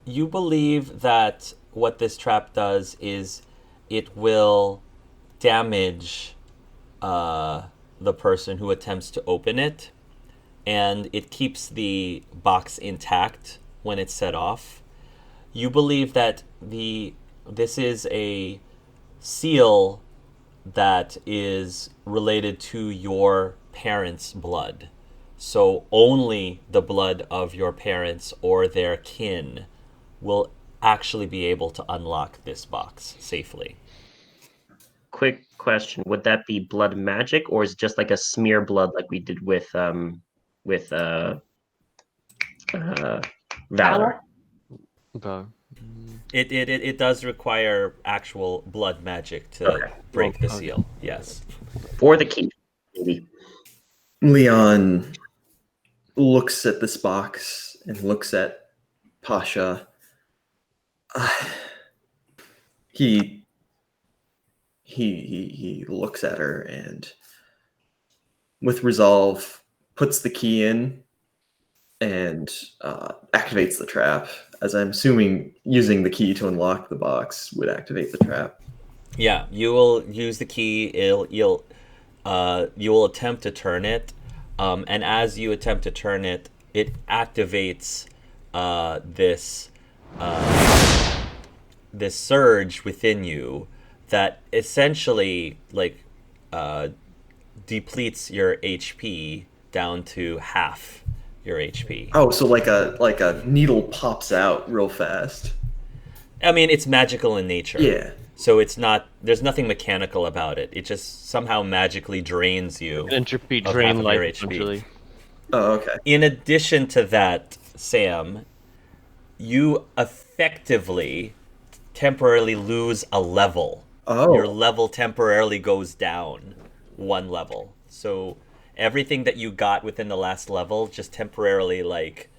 You believe that what this trap does is it will damage uh, the person who attempts to open it, and it keeps the box intact when it's set off. You believe that the this is a seal that is related to your parents' blood. So only the blood of your parents or their kin will actually be able to unlock this box safely. Quick question: would that be blood magic, or is it just like a smear blood, like we did with uh, Valor? Okay. It does require actual blood magic to Okay. break the Okay. seal. Yes. For the key, maybe. Leon looks at this box and looks at Pasha. Uh, he he looks at her and with resolve puts the key in and activates the trap, as I'm assuming using the key to unlock the box would activate the trap. Yeah, you will use the key. You will attempt to turn it, and as you attempt to turn it, it activates this surge within you that essentially uh, depletes your HP down to half your HP. Oh, so like a needle pops out real fast. I mean, it's magical in nature. Yeah. So it's not. There's nothing mechanical about it. It just somehow magically drains you An entropy of half drain of life, your HP. essentially. Oh, okay. In addition to that, Sam, you effectively temporarily lose a level. Oh. Your level temporarily goes down one level. So everything that you got within the last level just temporarily like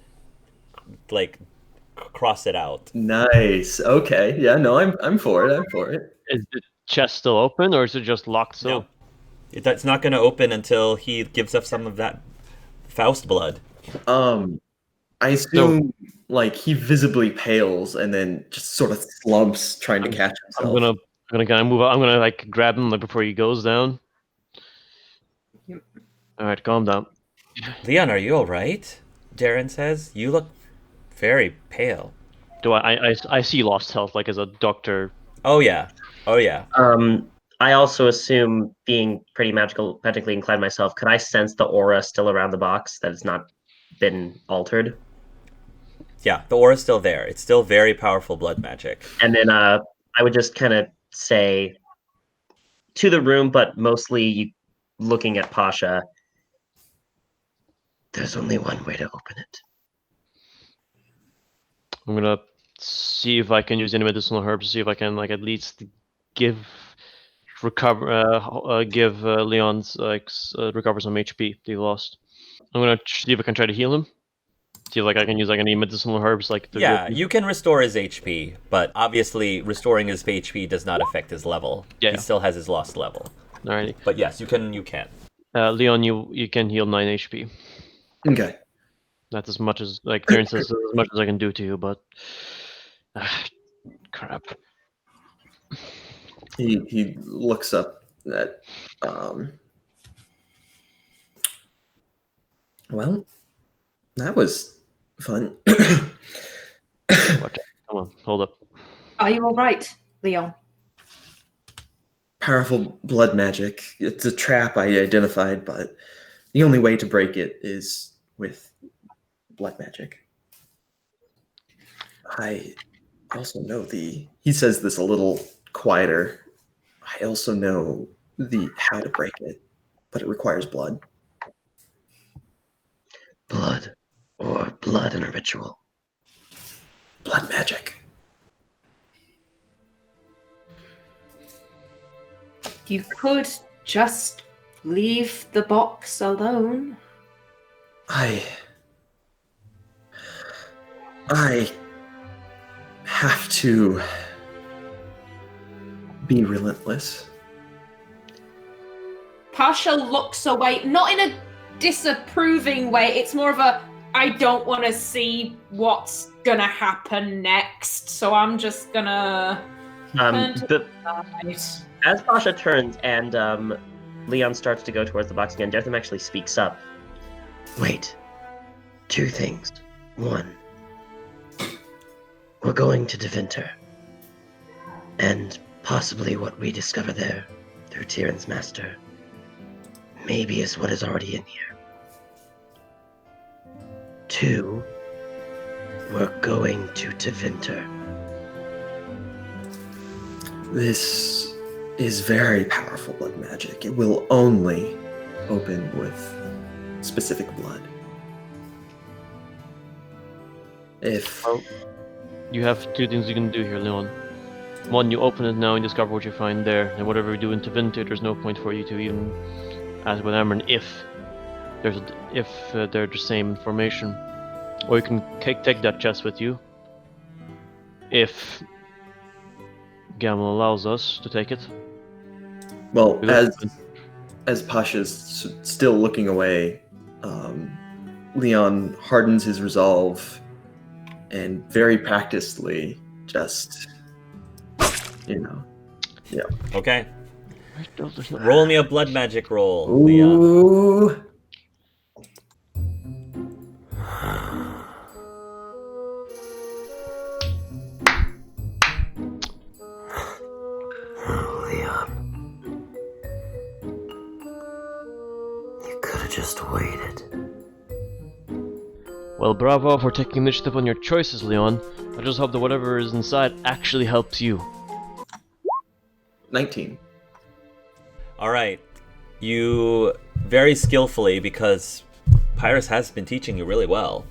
cross it out. Nice. Okay. Yeah, no, I'm for it. I'm for it. Is the chest still open, or is it just locked? So No. It's not going to open until he gives up some of that Faust blood. I assume like he visibly pales and then just sort of slumps trying to catch I'm himself. gonna kind of move out. I'm gonna like grab him like before he goes down. All right, calm down. Leon, are you all right? Darren says. You look very pale. Do I see lost health like as a doctor? Oh yeah. Oh yeah. I also assume, being pretty magically inclined myself, could I sense the aura still around the box that has not been altered? Yeah, the aura's still there. It's still very powerful blood magic. And then I would just kind of say to the room, but mostly looking at Pasha, there's only one way to open it. I'm gonna see if I can use any medicinal herbs to see if I can like at least give Leon's recover some HP that he lost. I'm gonna see if I can try to heal him. See if like I can use like any medicinal herbs like the Yeah, you can restore his HP, but obviously restoring his HP does not affect his level. Yeah. He still has his lost level. Alrighty. But yes, you can. You can. Leon, you can heal 9 HP. Okay. That's as much as like Darren says, as much as I can do to you, but crap. He looks up at well, that was fun. Come on, hold up. Are you all right, Leon? Powerful blood magic. It's a trap I identified, but the only way to break it is with blood magic. I also know he says this a little quieter. I also know the how to break it, but it requires blood. Blood, or blood in a ritual. Blood magic. You could just leave the box alone. I have to be relentless. Pasha looks away, not in a disapproving way. It's more of a, I don't want to see what's gonna happen next, so I'm just gonna turn to the side. As Pasha turns and Leon starts to go towards the box again, Dartham actually speaks up. Wait. 2 things. 1. We're going to Devinter. And possibly what we discover there through Tyrion's master maybe is what is already in here. 2. We're going to Devinter. This is very powerful blood magic. It will only open with specific blood. If Well, you have 2 things you can do here, Leon. 1, you open it now and discover what you find there, and whatever you do in Tevinter, there's no point for you to even ask with Amron if they're the same information. Or you can take that chest with you, if Gamel allows us to take it. well, We look- as Pasha's still looking away, Leon hardens his resolve and very practicedly just, Okay. There's no- Roll me a blood magic roll, Leon. Ooh. Leon. You could have just waited. Well, bravo for taking initiative on your choices, Leon. I just hope that whatever is inside actually helps you. 19. All right. You very skillfully, because Pyrus has been teaching you really well,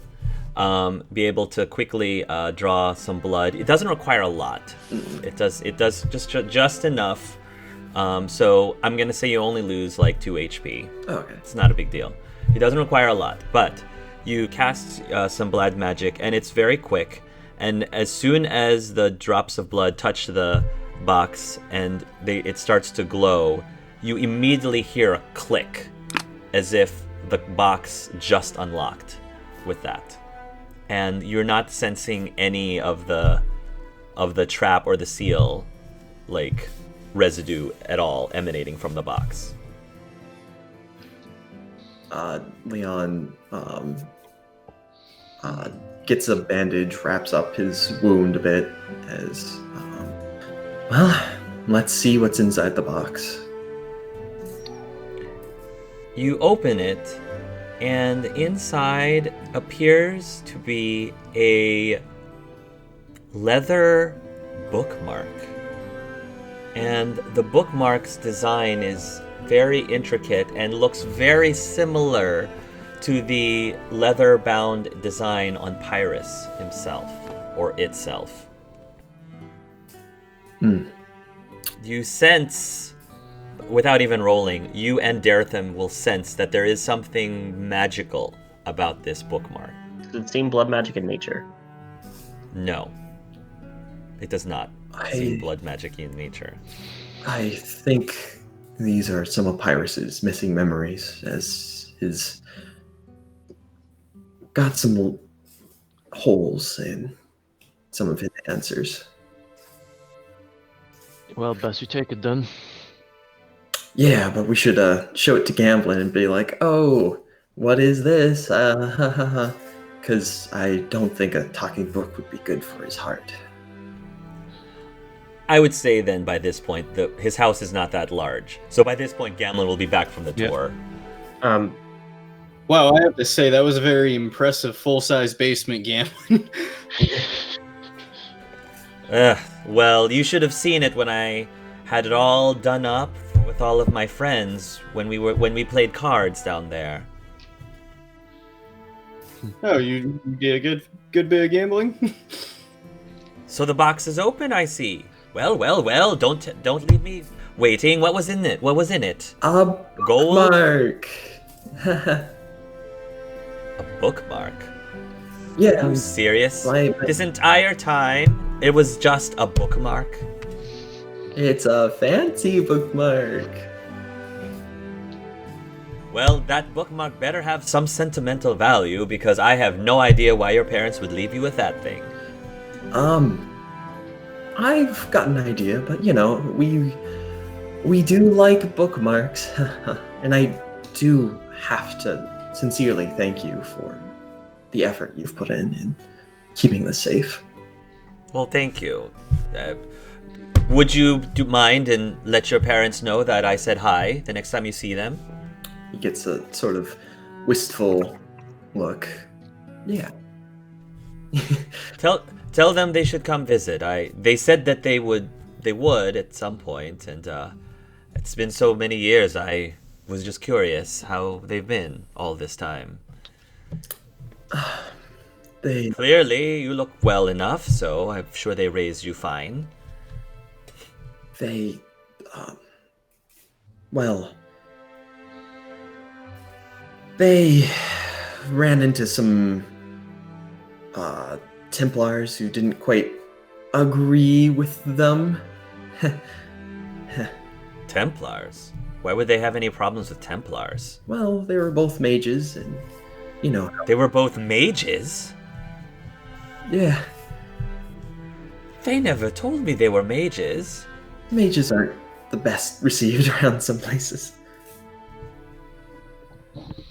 be able to quickly draw some blood. It doesn't require a lot. It does just enough. So I'm gonna say you only lose like 2 HP. Oh, okay. It's not a big deal. It doesn't require a lot, but you cast some blood magic, and it's very quick. And as soon as the drops of blood touch the box and it starts to glow, you immediately hear a click, as if the box just unlocked with that. And you're not sensing any of the trap or the seal, like, residue at all emanating from the box. Leon gets a bandage, wraps up his wound a bit as, well, let's see what's inside the box. You open it, and inside appears to be a leather bookmark. And the bookmark's design is very intricate and looks very similar to the leather-bound design on Pyrus himself, or itself. You sense, without even rolling, you and Dartham will sense that there is something magical about this bookmark. Does it seem blood magic in nature? No, it does not seem blood magic in nature. I think these are some of Pyrus's missing memories, as his got some holes in some of his answers. Well, best you take it then. Yeah, but we should show it to Gamblin and be like, oh, what is this? Because I don't think a talking book would be good for his heart. I would say then by this point, his house is not that large. So by this point, Gamlin will be back from the Yeah. tour. Wow, I have to say that was a very impressive full-size basement gambling. Well, you should have seen it when I had it all done up with all of my friends when we played cards down there. Oh, you did a good bit of gambling. So the box is open, I see. Well, don't leave me waiting. What was in it? A Gold? bookmark. A bookmark? Yeah. Are you serious? my- This entire time, it was just a bookmark? It's a fancy bookmark. Well, that bookmark better have some sentimental value, because I have no idea why your parents would leave you with that thing. I've got an idea, but we do like bookmarks, and I do have to sincerely thank you for the effort you've put in keeping this safe. Well, thank you. Would you mind and let your parents know that I said hi the next time you see them? He gets a sort of wistful look. Yeah. Tell them they should come visit. They said that they would at some point, and it's been so many years. I was just curious how they've been all this time. Clearly, you look well enough, so I'm sure they raised you fine. They ran into some Templars who didn't quite agree with them. Templars? Why would they have any problems with Templars? Well, they were both mages, and They were both mages? Yeah. They never told me they were mages. Mages aren't the best received around some places.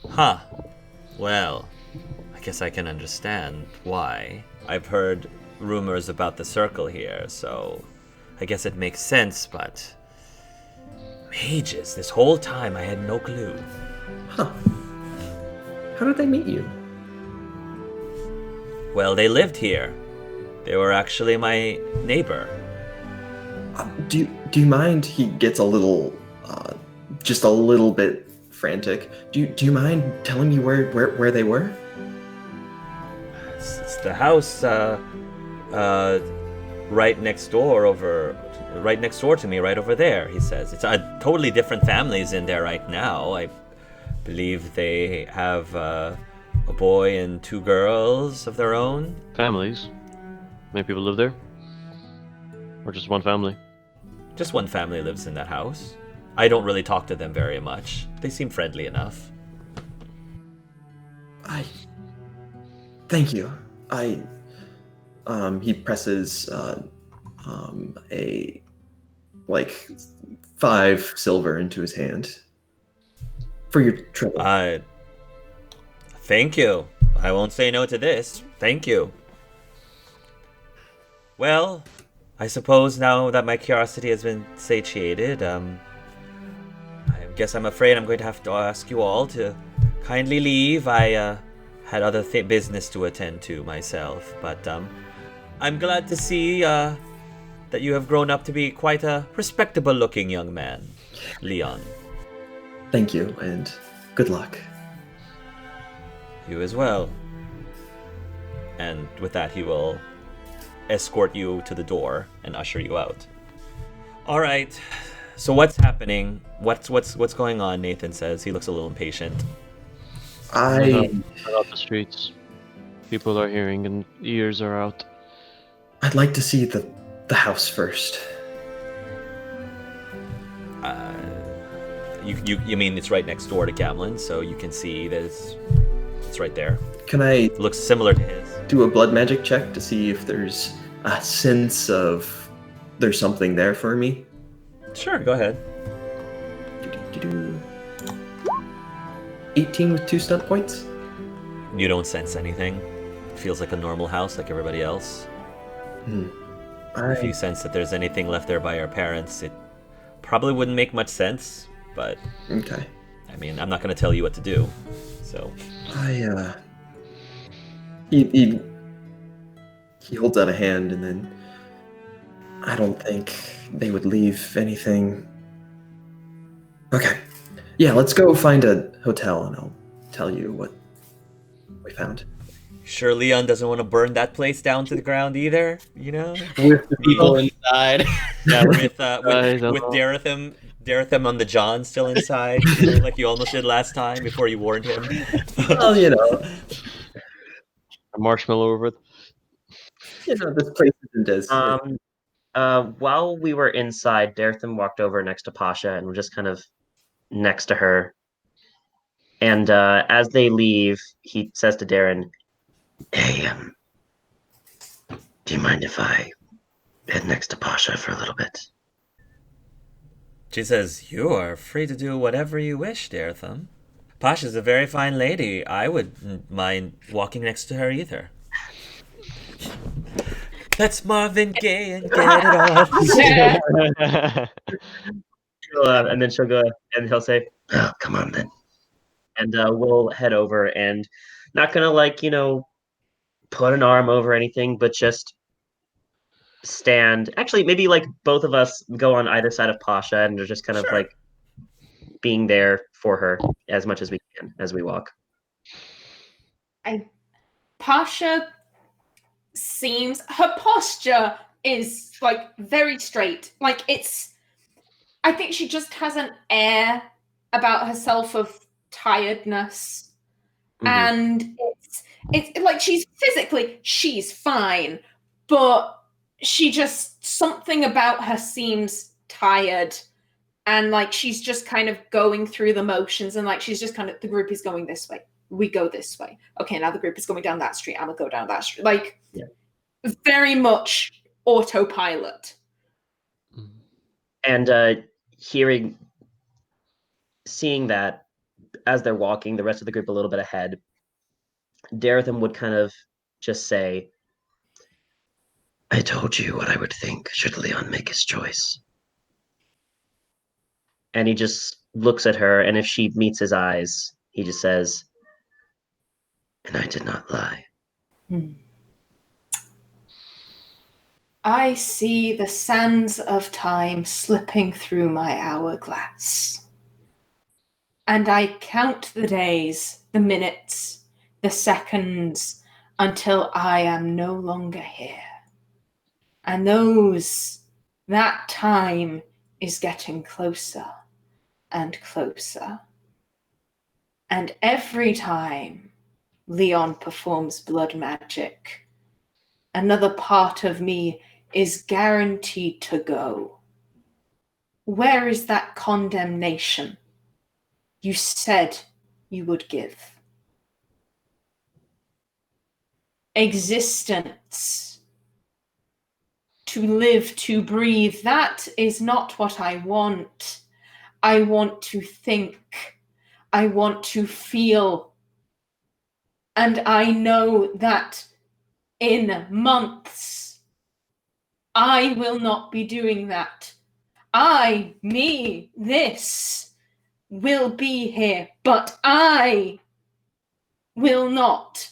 Huh. Well, I guess I can understand why. I've heard rumors about the circle here, so I guess it makes sense, but... Mages, this whole time I had no clue. Huh. How did they meet you? Well, they lived here. They were actually my neighbor. Do you mind? He gets a little, just a little bit frantic. Do you mind telling me where they were? It's the house, right next door to me, right over there, he says. It's totally different families in there right now. I believe they have a boy and 2 girls of their own. Families? Many people live there? Or just one family? Just one family lives in that house. I don't really talk to them very much. They seem friendly enough. Thank you. He presses a 5 silver into his hand for your trouble. Thank you. I won't say no to this. Thank you. Well, I suppose now that my curiosity has been satiated, I guess I'm afraid I'm going to have to ask you all to kindly leave. I had other business to attend to myself, but I'm glad to see that you have grown up to be quite a respectable-looking young man, Leon. Thank you, and good luck. You as well. And with that, he will escort you to the door and usher you out. All right. So what's happening? What's going on? Nathan says. He looks a little impatient. Out the streets. People are hearing and ears are out. I'd like to see the house first. You mean it's right next door to Gamlin, so you can see that it's right there. Can I It looks similar to his. do a blood magic check to see if there's a sense of there's something there for me? Sure, go ahead. 18 with 2 stunt points? You don't sense anything. It feels like a normal house, like everybody else. If you sense that there's anything left there by your parents, it probably wouldn't make much sense, but... Okay. I mean, I'm not going to tell you what to do, so... He holds out a hand, and then... I don't think they would leave anything... Okay. Yeah, let's go find a hotel, and I'll tell you what we found. Sure Leon doesn't want to burn that place down to the ground either, you know? With the people inside. Yeah, with Daretham on the John still inside, like you almost did last time before you warned him. Well, A marshmallow over it. This place isn't as... While we were inside, Daretham walked over next to Pasha and was just kind of next to her. And as they leave, he says to Darren, "Hey, do you mind if I head next to Pasha for a little bit?" She says, "You are free to do whatever you wish, Dartham. Pasha's a very fine lady. I wouldn't mind walking next to her either." Let's Marvin Gaye and get it on. And then she'll go, and he'll say, "Oh, come on then." And we'll head over, and not gonna put an arm over anything, but just stand. Actually, maybe both of us go on either side of Pasha, and they're just kind of Sure. being there for her as much as we can as we walk. Pasha seems, her posture is very straight. I think she just has an air about herself of tiredness. And it's like she's fine, but something about her seems tired, and she's just kind of going through the motions, and she's just kind of, the group is going this way, we go this way, okay, now the group is going down that street, I'm gonna go down that street, very much autopilot. And seeing that as they're walking, the rest of the group a little bit ahead, Dartham would kind of just say, "I told you what I would think should Leon make his choice." And he just looks at her, and if she meets his eyes, he just says, "And I did not lie." I see the sands of time slipping through my hourglass. And I count the days, the minutes, the seconds, until I am no longer here. And that time is getting closer and closer. And every time Leon performs blood magic, another part of me is guaranteed to go. Where is that condemnation you said you would give? Existence. To live, to breathe, that is not what I want. I want to think. I want to feel. And I know that in months, I will not be doing that. This will be here, but I will not.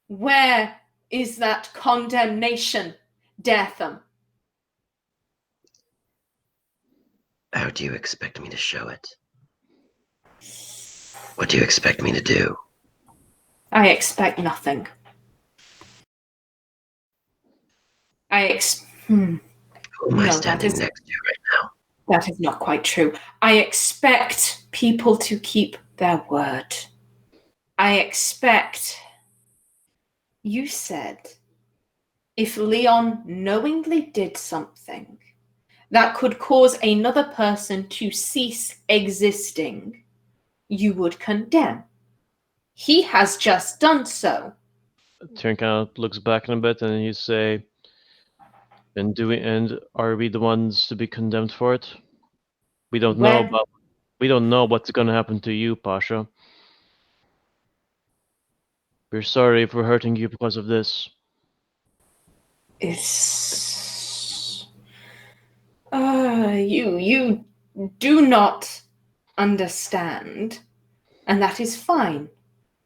Where is that condemnation, Dartham? How do you expect me to show it? What do you expect me to do? I expect nothing. Who am I standing next to right now? That is not quite true. I expect people to keep their word. I expect... You said if Leon knowingly did something that could cause another person to cease existing, you would condemn. He has just done so. Tyrion kind of looks back in a bit, and you say, and are we the ones to be condemned for it? We don't know what's gonna happen to you, Pasha. We're sorry if we're hurting you because of this. You do not understand, and that is fine.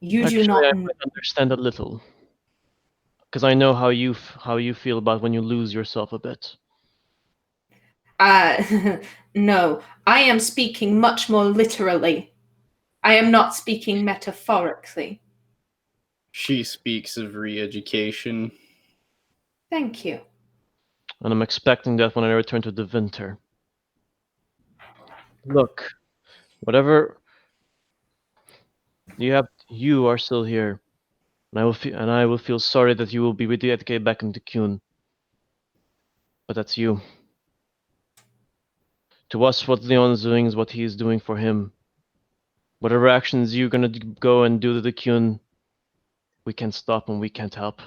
You do not. I might understand a little, because I know how you feel about when you lose yourself a bit. No, I am speaking much more literally. I am not speaking metaphorically. She speaks of re-education. Thank you. And I'm expecting that when I return to the winter. Look, whatever you are still here, and I will feel sorry that you will be re-educated back into Kyun. But that's you. To us, what Leon is doing is what he is doing for him. Whatever actions you're gonna go and do to the Kyun, we can't stop and we can't help.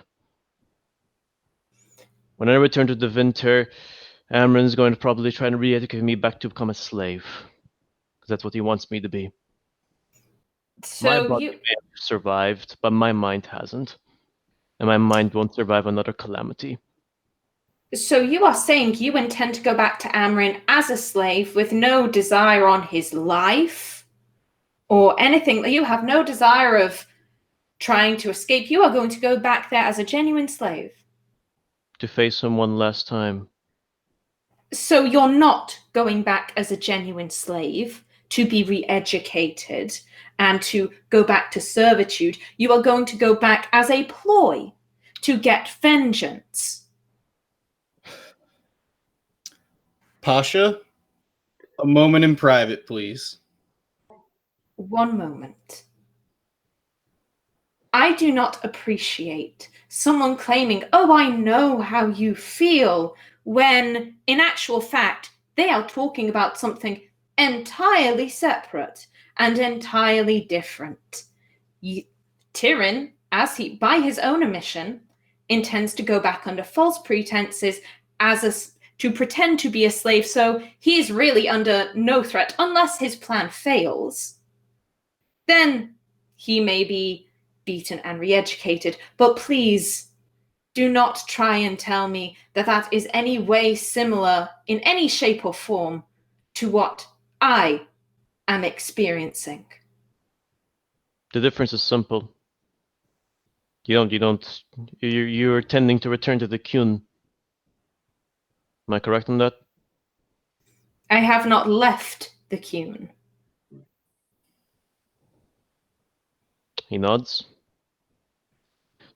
When I return to the Winter, Amron's going to probably try and re-educate me back to become a slave. Because that's what he wants me to be. My So body you may have survived, but my mind hasn't. And my mind won't survive another calamity. so you are saying you intend to go back to Amrin as a slave with no desire on his life or anything. You have no desire of trying to escape. You are going to go back there as a genuine slave. To face him one last time. So you're not going back as a genuine slave to be re-educated and to go back to servitude. You are going to go back as a ploy to get vengeance. Pasha, a moment in private, please. One moment. I do not appreciate someone claiming, oh, I know how you feel, when in actual fact, they are talking about something entirely separate and entirely different. Tyrion, as he, by his own admission, intends to go back under false pretenses to pretend to be a slave, so he is really under no threat unless his plan fails. Then he may be beaten and re-educated, but please do not try and tell me that that is any way similar in any shape or form to what I am experiencing. The difference is simple. You're tending to return to the Kyun. Am I correct on that? I have not left the Kyun. He nods.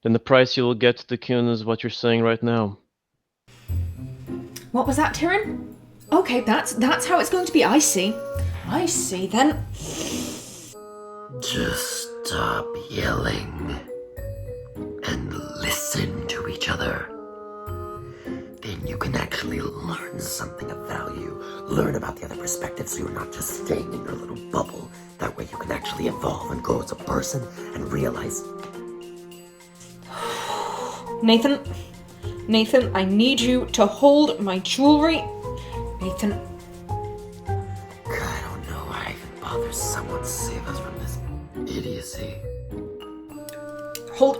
Then the price you will get to the Kyun is what you're saying right now. What was that, Tyrion? Okay, that's how it's going to be. I see. I see then. Just stop yelling and listen to each other. Then you can actually learn something of value. Learn about the other perspective so you're not just staying in your little bubble. That way you can actually evolve and grow as a person and realize... Nathan, I need you to hold my jewelry. Nathan. I don't know why I even bother someone to save us from this idiocy. Hold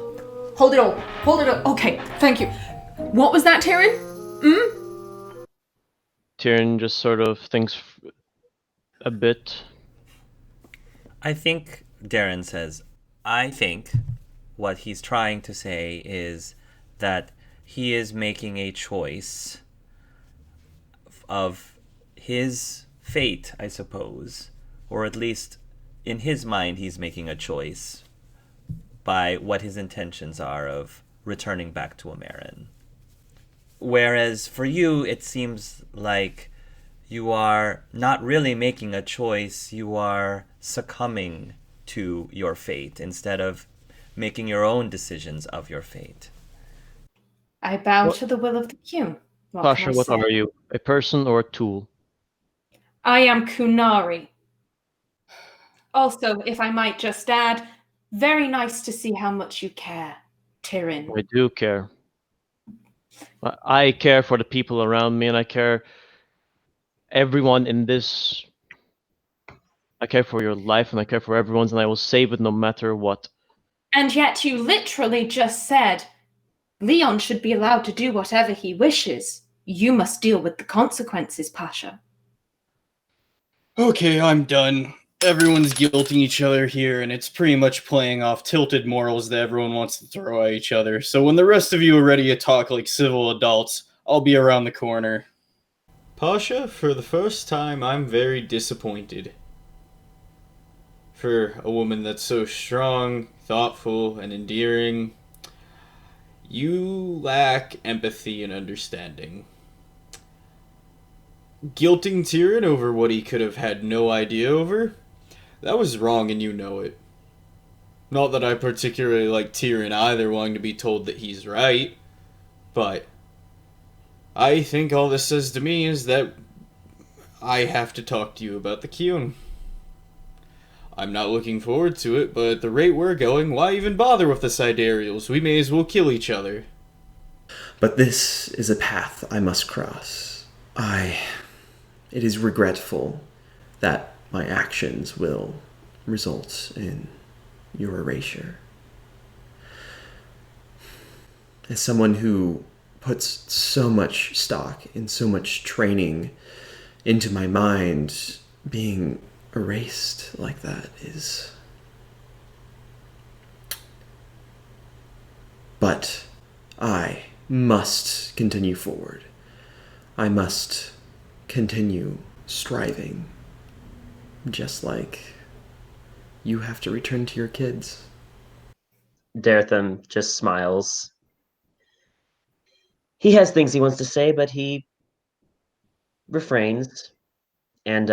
it all. Hold it all. Okay, thank you. What was that, Tyrion? Tyrion just sort of thinks a bit. I think Darren says, I think what he's trying to say is that he is making a choice of his fate, I suppose, or at least in his mind he's making a choice by what his intentions are of returning back to Amerin. Whereas for you, it seems like you are not really making a choice, you are succumbing to your fate instead of making your own decisions of your fate. I bow to the will of the Kyun. Pasha, what are you? A person or a tool? I am Kunari. Also, if I might just add, very nice to see how much you care, Tyrion. I do care. I care for the people around me, and I care everyone in this. I care for your life, and I care for everyone's, and I will save it no matter what. And yet you literally just said, Leon should be allowed to do whatever he wishes. You must deal with the consequences, Pasha. Okay, I'm done. Everyone's guilting each other here, and it's pretty much playing off tilted morals that everyone wants to throw at each other. So when the rest of you are ready to talk like civil adults, I'll be around the corner. Pasha, for the first time, I'm very disappointed. For a woman that's so strong, thoughtful, and endearing, you lack empathy and understanding. Guilting Tyrion over what he could have had no idea over? That was wrong and you know it. Not that I particularly like Tyrion either, wanting to be told that he's right, but I think all this says to me is that I have to talk to you about the Kyun. I'm not looking forward to it, but at the rate we're going, why even bother with the Sidereals? We may as well kill each other. But this is a path I must cross. It is regretful that my actions will result in your erasure. As someone who puts so much stock and so much training into my mind, being erased like that is... But I must continue forward. I must continue striving, just like you have to return to your kids. Daretham just smiles. He has things he wants to say, but he refrains, and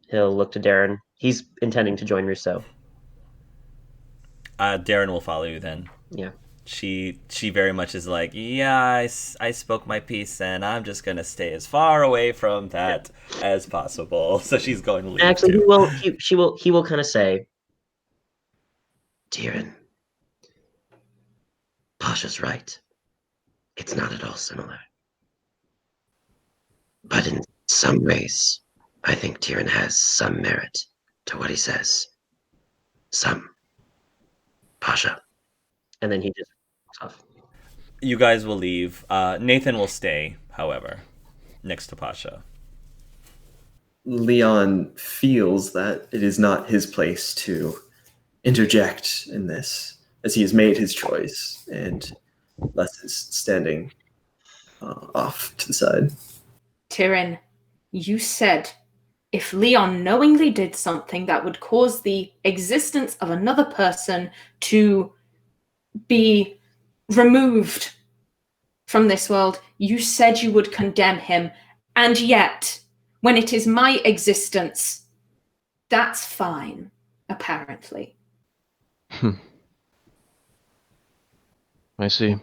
he'll look to Darren. He's intending to join Rousseau. Darren will follow you then. Yeah. She very much is like, yeah, I spoke my piece, and I'm just gonna stay as far away from that as possible. So she's going to leave. Actually, too. he will kind of say, Darren, Pasha's right. It's not at all similar. But in some ways, I think Tyrion has some merit to what he says. Some. Pasha. And then he just walks off. You guys will leave. Nathan will stay, however, next to Pasha. Leon feels that it is not his place to interject in this, as he has made his choice, and thus is standing off to the side. Tyrion, you said if Leon knowingly did something that would cause the existence of another person to be removed from this world, you said you would condemn him. And yet, when it is my existence, that's fine, apparently. I see.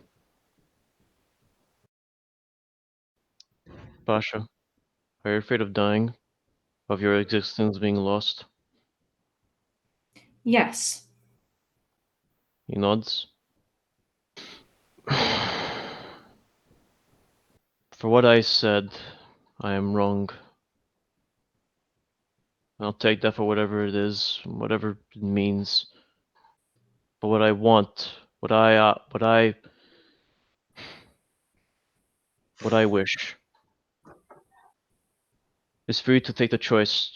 Pasha, are you afraid of dying? Of your existence being lost? Yes. He nods. For what I said, I am wrong. I'll take that for whatever it is, whatever it means. But what I want, what I wish is for you to take the choice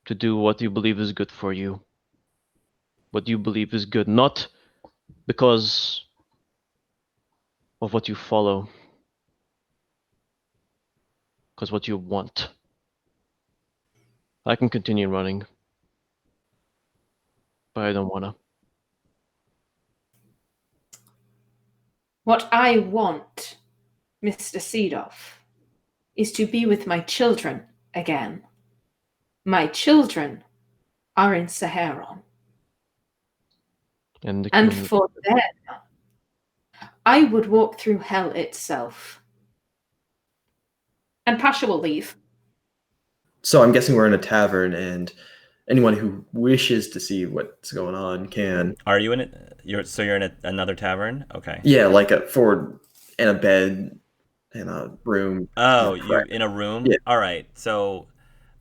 to do what you believe is good for you. What you believe is good, not because of what you follow, because what you want. I can continue running, but I don't wanna. What I want, Mr. Seedoff, is to be with my children again. My children are in Saharon. And for them, I would walk through hell itself. And Pasha will leave. So I'm guessing we're in a tavern, and anyone who wishes to see what's going on can. Are you in it? You're in another tavern? Okay. Yeah, like in a bed, in a room. Oh, you're in a room? Yeah. All right. So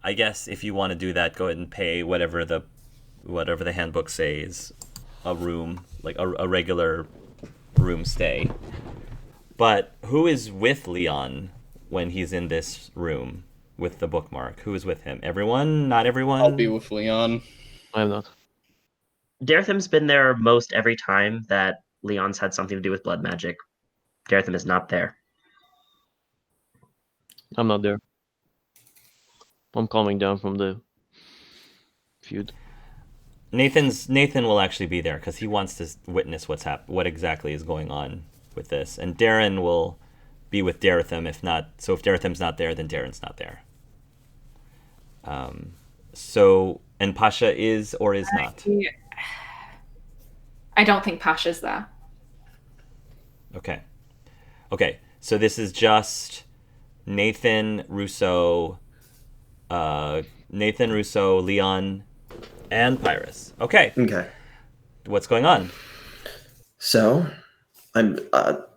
I guess if you want to do that, go ahead and pay whatever the handbook says, a room, like a regular room stay. But who is with Leon when he's in this room with the bookmark? Who is with him? Everyone? Not everyone? I'll be with Leon. I'm not. Daretham's been there most every time that Leon's had something to do with blood magic. Daretham is not there. I'm not there. I'm calming down from the feud. Nathan will actually be there because he wants to witness what exactly is going on with this, and Darren will be with Daretham. If Daretham's not there, then Darren's not there. And Pasha is or is not. I don't think Pasha's there. Okay. So this is just Nathan, Russo, Leon, and Pyrus. Okay. Okay. What's going on? So,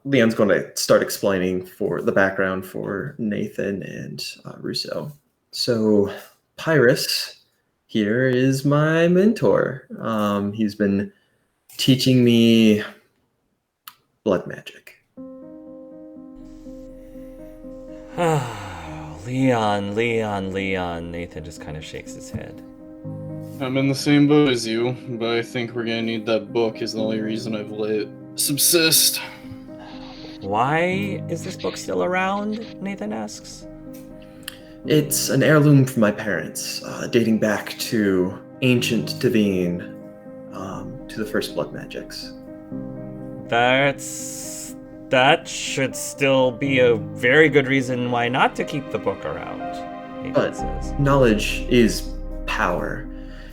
Leon's going to start explaining for the background for Nathan and Russo. So, Pyrus here is my mentor. He's been teaching me blood magic. Leon. Nathan just kind of shakes his head. I'm in the same boat as you, but I think we're gonna need that book is the only reason I've let it subsist. Why is this book still around? Nathan asks. It's an heirloom from my parents, dating back to ancient Divine, to the first blood magics. That should still be a very good reason why not to keep the book around, Nathan But says. knowledge is power.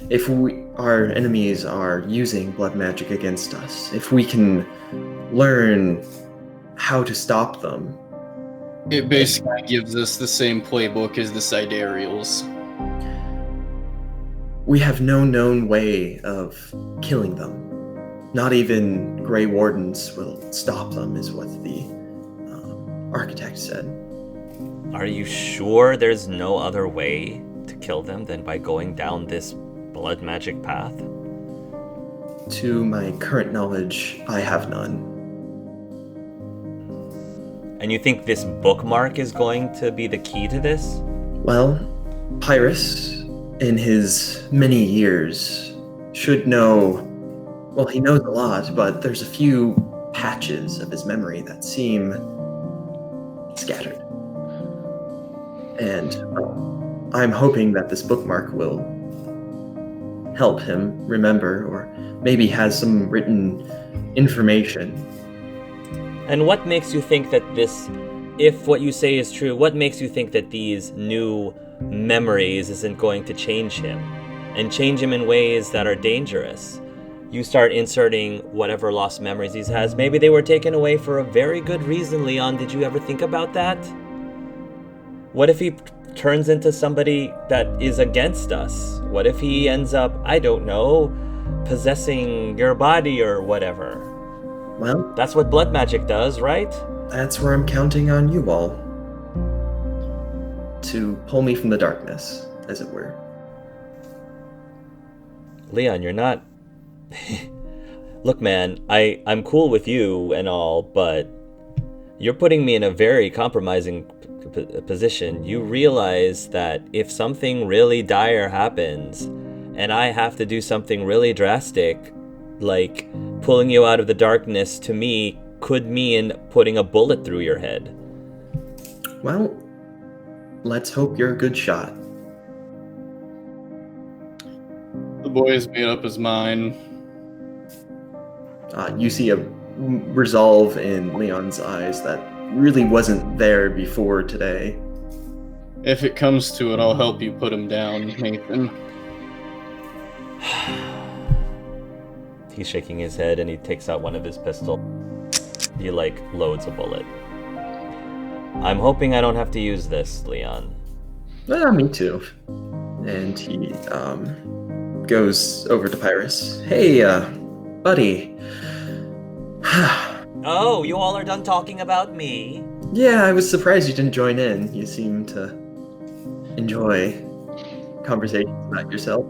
If our enemies are using blood magic against us, if we can learn how to stop them. It basically gives us the same playbook as the Sidereals. We have no known way of killing them. Not even Grey Wardens will stop them, is what the architect said. Are you sure there's no other way to kill them than by going down this blood magic path? To my current knowledge, I have none. And you think this bookmark is going to be the key to this? Well, Pyrus, in his many years, should know. Well, he knows a lot, but there's a few patches of his memory that seem scattered. And I'm hoping that this bookmark will help him remember, or maybe has some written information. And what makes you think that this, if what you say is true, what makes you think that these new memories isn't going to change him? And change him in ways that are dangerous? You start inserting whatever lost memories he has. Maybe they were taken away for a very good reason, Leon. Did you ever think about that? What if he turns into somebody that is against us? What if he ends up, I don't know, possessing your body or whatever? Well, That's what blood magic does, right? that's where I'm counting on you all to pull me from the darkness, as it were. Leon, you're not... Look, man, I'm cool with you and all, but you're putting me in a very compromising position. You realize that if something really dire happens and I have to do something really drastic, like pulling you out of the darkness, to me could mean putting a bullet through your head. Well, let's hope you're a good shot. The boy has made up his mind. You see a resolve in Leon's eyes that really wasn't there before today. If it comes to it, I'll help you put him down, Nathan. He's shaking his head and he takes out one of his pistols. He, loads a bullet. I'm hoping I don't have to use this, Leon. Me too. And he goes over to Pyrus. Hey, buddy. Oh, you all are done talking about me? Yeah, I was surprised you didn't join in. You seem to enjoy conversations about yourself.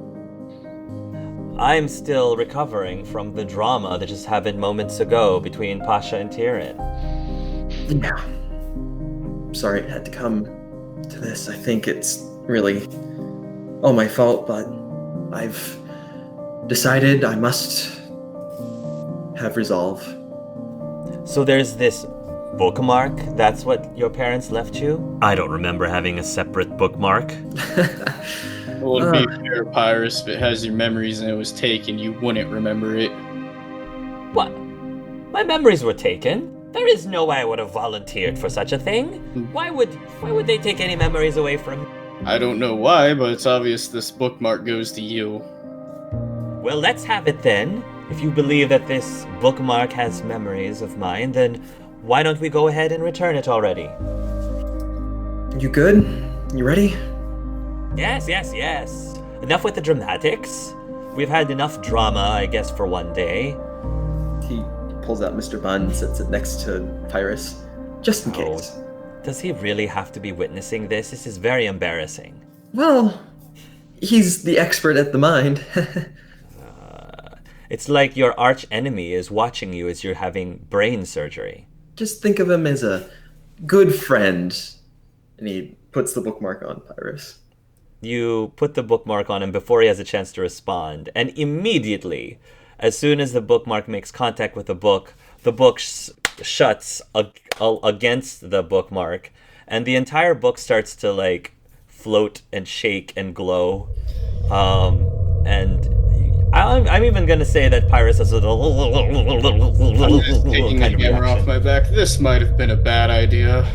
I'm still recovering from the drama that just happened moments ago between Pasha and Tyrion. Yeah. Sorry it had to come to this. I think it's really all my fault, but I've decided I must have resolve. So there's this bookmark? That's what your parents left you? I don't remember having a separate bookmark. Well, it'd be fair, Pyrus, if it has your memories and it was taken, you wouldn't remember it. What? My memories were taken? There is no way I would have volunteered for such a thing. Why would they take any memories away from me? I don't know why, but it's obvious this bookmark goes to you. Well, let's have it then. If you believe that this bookmark has memories of mine, then why don't we go ahead and return it already? You good? You ready? Yes. Enough with the dramatics. We've had enough drama, I guess, for one day. He pulls out Mr. Bun and sits it next to Pyrus, just in Oh. case. Does he really have to be witnessing this? This is very embarrassing. Well, he's the expert at the mind. It's like your arch enemy is watching you as you're having brain surgery. Just think of him as a good friend. And he puts the bookmark on Pyrus. You put the bookmark on him before he has a chance to respond, and immediately, as soon as the bookmark makes contact with the book shuts against the bookmark, and the entire book starts to like float and shake and glow. And I'm even gonna say that Pyrus has a I'm just taking the camera off my back. This might have been a bad idea.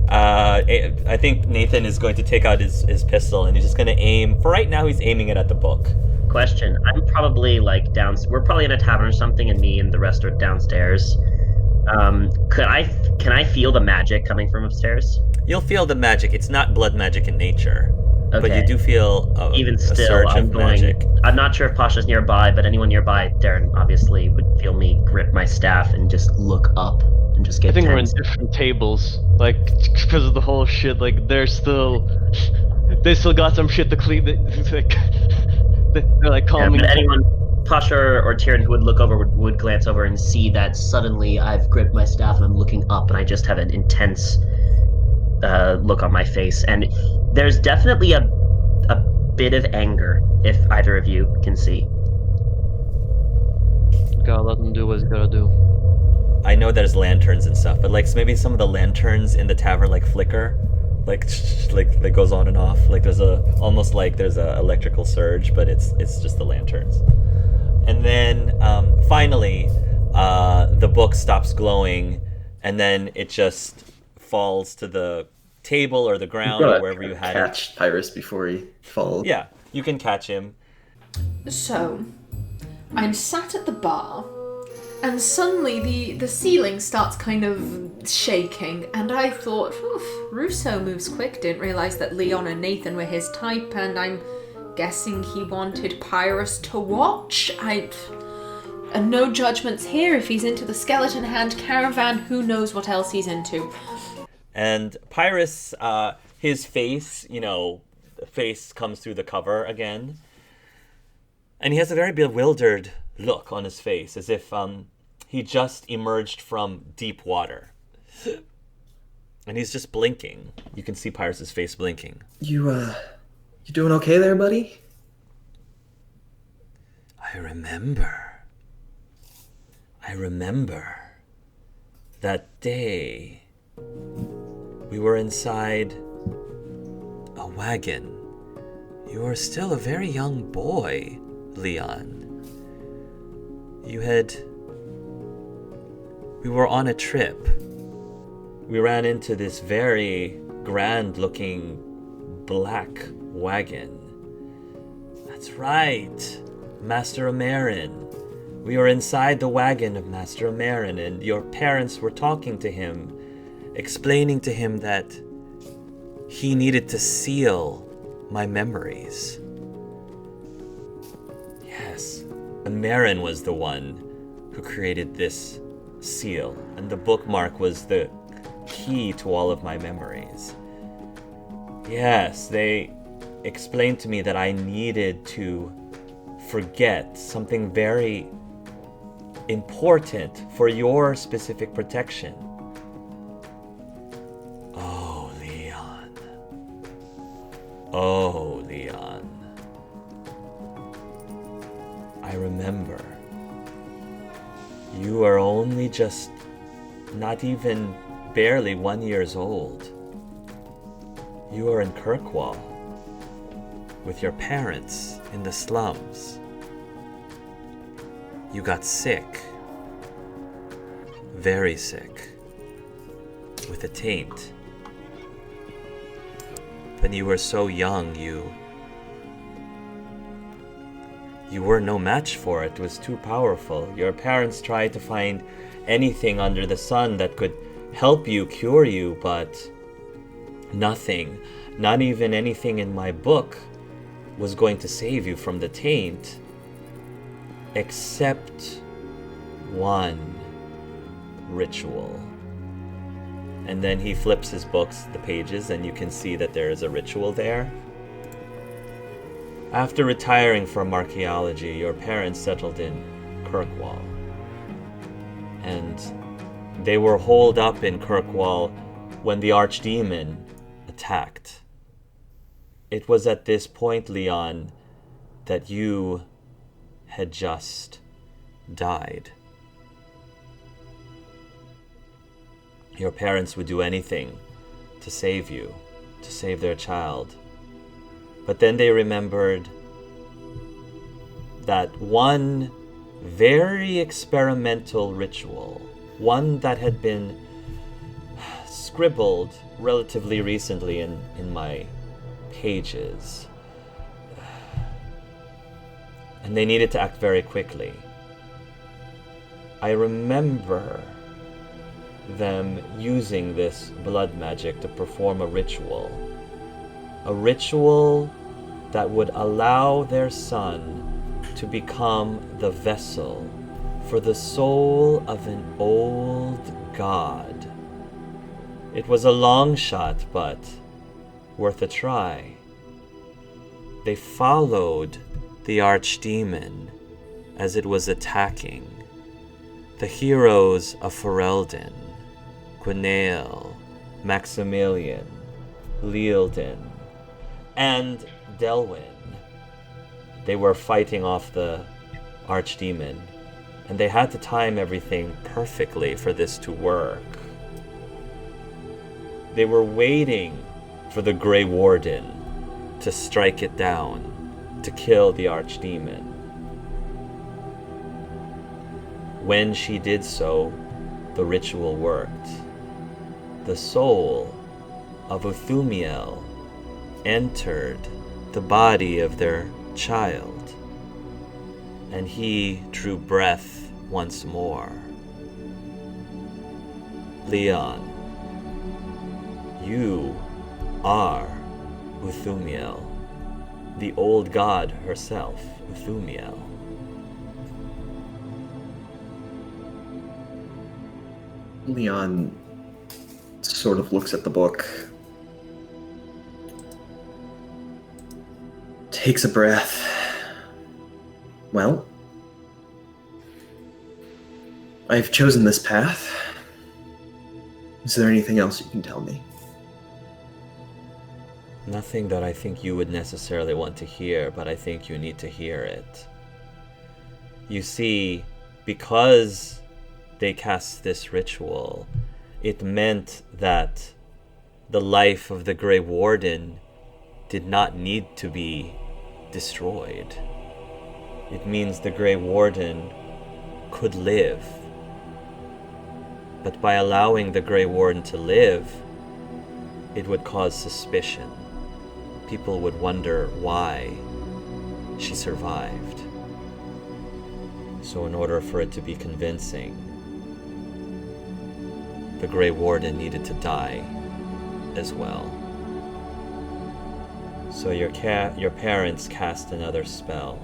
I think Nathan is going to take out his pistol and he's just going to aim. For right now, he's aiming it at the book. Question. I'm probably like down. We're probably in a tavern or something, and me and the rest are downstairs. Can I feel the magic coming from upstairs? You'll feel the magic. It's not blood magic in nature, Okay. but you do feel Even a still, surge I'm of going. magic. I'm not sure if Pasha's nearby, but anyone nearby, Darren obviously would feel me grip my staff and just look up and just get. I think we're in tense. different tables, like because of the whole shit. Like they still got some shit to clean. They're like calming. But anyone, Pasha or Tyrion, who would look over would glance over and see that suddenly I've gripped my staff and I'm looking up and I just have an intense look on my face, and there's definitely a bit of anger, if either of you can see. Gotta let him do what he's gotta do. I know there's lanterns and stuff, but like maybe some of the lanterns in the tavern like flicker, like that goes on and off. Like there's almost like there's a electrical surge, but it's just the lanterns. And then finally, the book stops glowing, and then it just falls to the table or the ground or wherever you had it. Catch Pyrus before he falls. Yeah, you can catch him. So, I'm sat at the bar, and suddenly the ceiling starts kind of shaking, and I thought, Russo moves quick, didn't realise that Leon and Nathan were his type, and I'm guessing he wanted Pyrus to watch. And no judgments here. If he's into the skeleton hand caravan, who knows what else he's into. And Pyrus, his face, the face comes through the cover again. And he has a very bewildered look on his face, as if he just emerged from deep water. And he's just blinking. You can see Pyrus's face blinking. You doing okay there, buddy? I remember that day we were inside a wagon. You were still a very young boy, Leon. We were on a trip. We ran into this very grand-looking black wagon. That's right, Master Amarin. We were inside the wagon of Master Amarin, and your parents were talking to him, explaining to him that he needed to seal my memories. Yes, Amarin was the one who created this seal, and the bookmark was the key to all of my memories. Yes, they explained to me that I needed to forget something very important for your specific protection. Oh, Leon. I remember. You are only just not even barely 1 year old. You are in Kirkwall with your parents in the slums. You got sick, very sick, with a taint. When you were so young, you were no match for it. It was too powerful. Your parents tried to find anything under the sun that could help you, cure you, but Nothing, not even anything in my book, was going to save you from the taint, except one ritual. And then he flips his books, the pages, and you can see that there is a ritual there. After retiring from archaeology, your parents settled in Kirkwall. And they were holed up in Kirkwall when the archdemon attacked. It was at this point, Leon, that you had just died. Your parents would do anything to save you, to save their child. But then they remembered that one very experimental ritual, one that had been scribbled relatively recently in my pages. And they needed to act very quickly. I remember them using this blood magic to perform a ritual that would allow their son to become the vessel for the soul of an old god. It was a long shot, but worth a try. They followed the archdemon as it was attacking. The heroes of Ferelden, Gwenael, Maximilian, Lealden, and Delwyn. They were fighting off the archdemon, and they had to time everything perfectly for this to work. They were waiting for the Grey Warden to strike it down, to kill the archdemon. When she did so, the ritual worked. The soul of Uthumiel entered the body of their child, and he drew breath once more. Leon, you are Uthumiel, the old god herself, Uthumiel. Leon sort of looks at the book, takes a breath. Well, I've chosen this path. Is there anything else you can tell me? Nothing that I think you would necessarily want to hear, but I think you need to hear it. You see, because they cast this ritual, it meant that the life of the Grey Warden did not need to be destroyed. It means the Grey Warden could live. But by allowing the Grey Warden to live, it would cause suspicion. People would wonder why she survived. So in order for it to be convincing, the Grey Warden needed to die as well. So your parents cast another spell,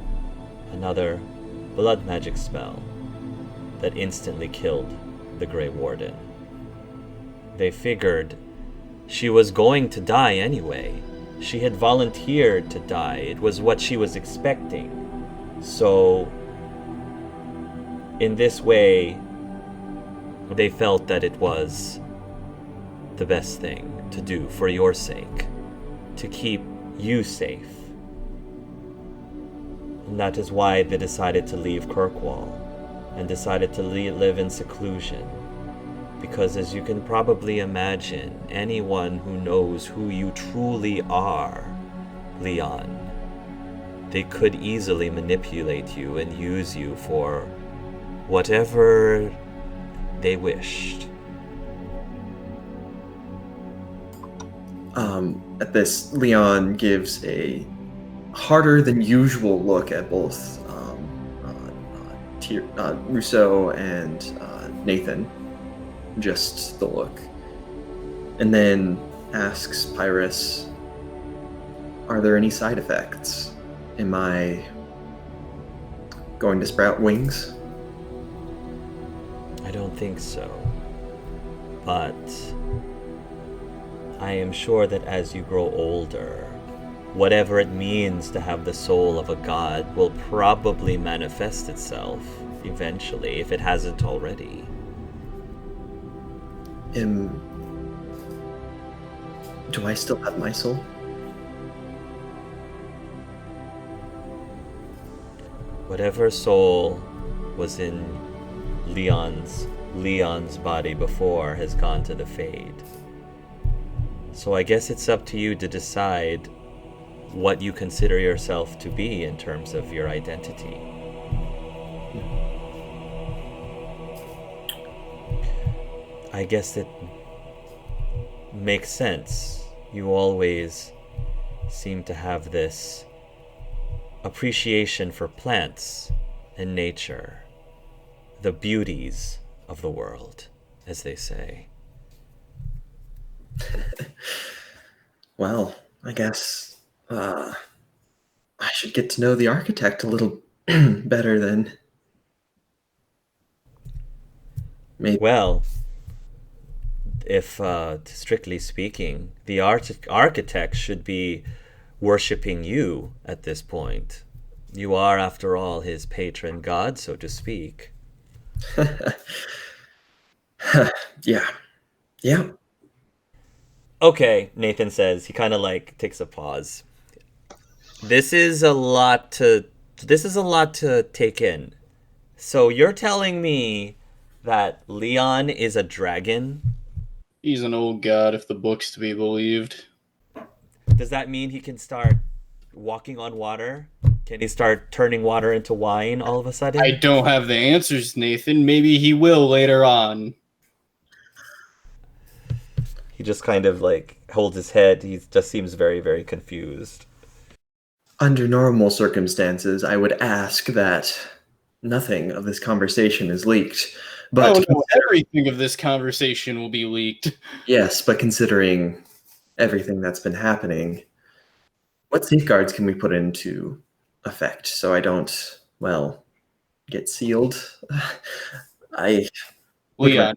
another blood magic spell that instantly killed the Grey Warden. They figured she was going to die anyway. She had volunteered to die. It was what she was expecting. So in this way, they felt that it was the best thing to do for your sake, to keep you safe. And that is why they decided to leave Kirkwall and decided to live in seclusion. Because as you can probably imagine, anyone who knows who you truly are, Leon, they could easily manipulate you and use you for whatever they wished. At this, Leon gives a harder than usual look at both Rousseau and Nathan. Just the look. And then asks Pyrrhus, are there any side effects? Am I going to sprout wings? I don't think so. But I am sure that as you grow older, whatever it means to have the soul of a god will probably manifest itself eventually, if it hasn't already. Do I still have my soul? Whatever soul was in Leon's body before has gone to the Fade. So I guess it's up to you to decide what you consider yourself to be in terms of your identity. I guess it makes sense. You always seem to have this appreciation for plants and nature, the beauties of the world, as they say. Well, I guess I should get to know the architect a little better then. Maybe. Well, if strictly speaking, the architect should be worshipping you at this point. You are, after all, his patron god, so to speak. Yeah. Okay, Nathan says. He kind of like takes a pause. This is a lot to take in. So you're telling me that Leon is a dragon? He's an old god, if the book's to be believed. Does that mean he can start walking on water? Can he start turning water into wine all of a sudden? I don't have the answers, Nathan. Maybe he will later on. He just kind of like holds his head. He just seems very, very confused. Under normal circumstances, I would ask that nothing of this conversation is leaked. But no, everything of this conversation will be leaked. Yes, but considering everything that's been happening, what safeguards can we put into effect so I don't, get sealed? Leon,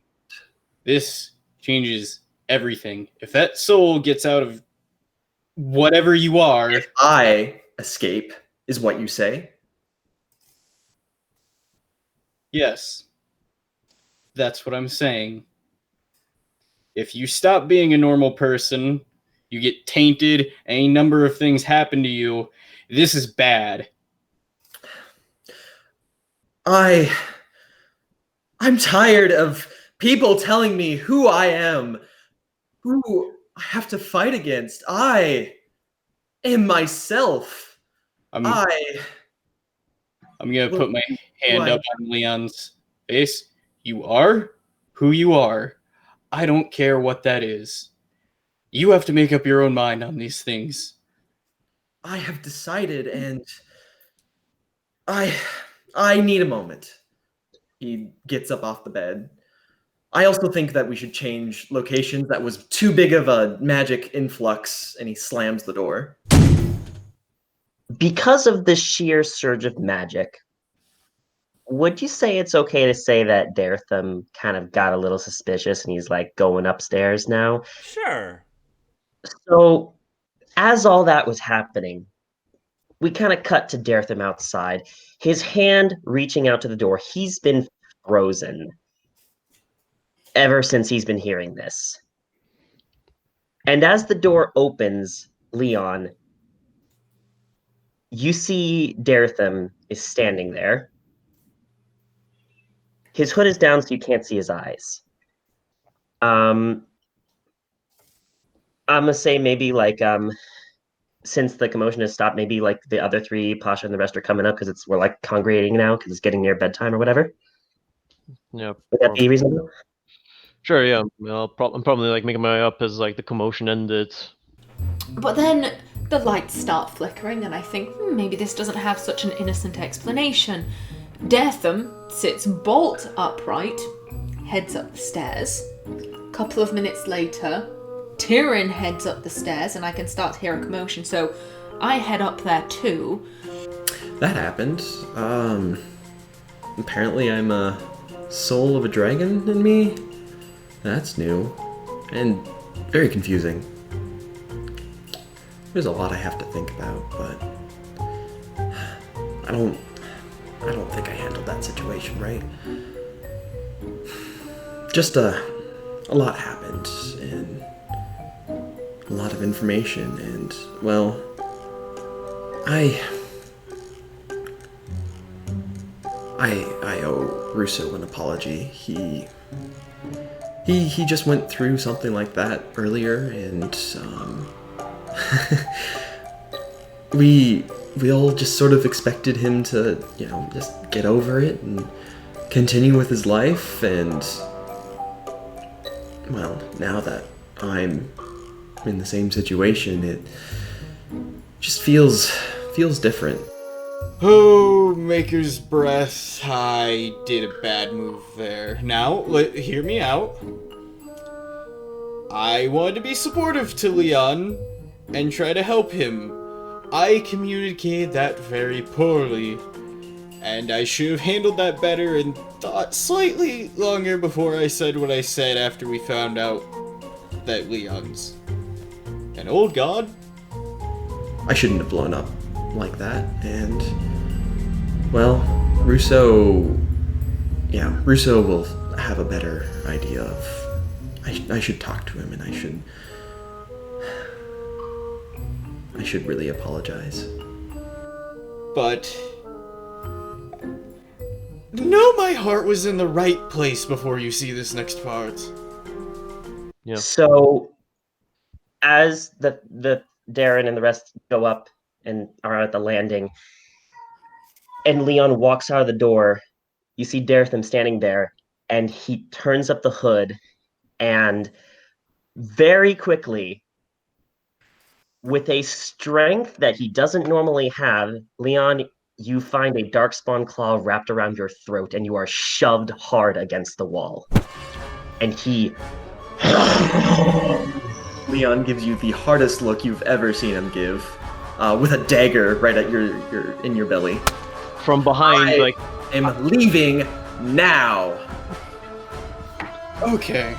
this changes everything. If that soul gets out of whatever you are... If I escape, is what you say? Yes. That's what I'm saying. If you stop being a normal person, you get tainted, any number of things happen to you, this is bad. I'm tired of people telling me who I am, who I have to fight against. I am myself. I'm going to put my hand up on Leon's face. You are who you are. I don't care what that is. You have to make up your own mind on these things. I have decided, and I need a moment. He gets up off the bed. I also think that we should change locations. That was too big of a magic influx, and he slams the door. Because of the sheer surge of magic, would you say it's okay to say that Dartham kind of got a little suspicious and he's like going upstairs now? Sure. So, as all that was happening, we kind of cut to Dartham outside. His hand reaching out to the door. He's been frozen ever since he's been hearing this. And as the door opens, Leon, you see Dartham is standing there. His hood is down so you can't see his eyes. I'm gonna say maybe like since the commotion has stopped, maybe like the other three, Pasha and the rest, are coming up because we're like congregating now because it's getting near bedtime or whatever. Yeah. Would that be reasonable? Sure, yeah. I'm probably like making my way up as like the commotion ended. But then the lights start flickering, and I think maybe this doesn't have such an innocent explanation. Dartham sits bolt upright, heads up the stairs. A couple of minutes later, Tyrion heads up the stairs, and I can start to hear a commotion, so I head up there too. That happened. Apparently I'm a soul of a dragon in me. That's new. And very confusing. There's a lot I have to think about, but I don't think I handled that situation right. Just a lot happened, and a lot of information, and, well, I owe Russo an apology. He just went through something like that earlier, and we all just sort of expected him to, just get over it and continue with his life, and, well, now that I'm in the same situation, it just feels different. Oh, Maker's Breath, I did a bad move there. Now, hear me out. I wanted to be supportive to Leon and try to help him. I communicated that very poorly, and I should have handled that better and thought slightly longer before I said what I said after we found out that Leon's an old god. I shouldn't have blown up like that, and, well, Russo will have a better idea of, I should talk to him, and I should really apologize. But know my heart was in the right place before you see this next part. Yeah. So, as the Darren and the rest go up and are at the landing, and Leon walks out of the door, you see Daretham standing there, and he turns up the hood, and very quickly, with a strength that he doesn't normally have, Leon, you find a darkspawn claw wrapped around your throat, and you are shoved hard against the wall. And he... Leon gives you the hardest look you've ever seen him give, with a dagger right at in your belly. From behind, I like... am leaving now. Okay.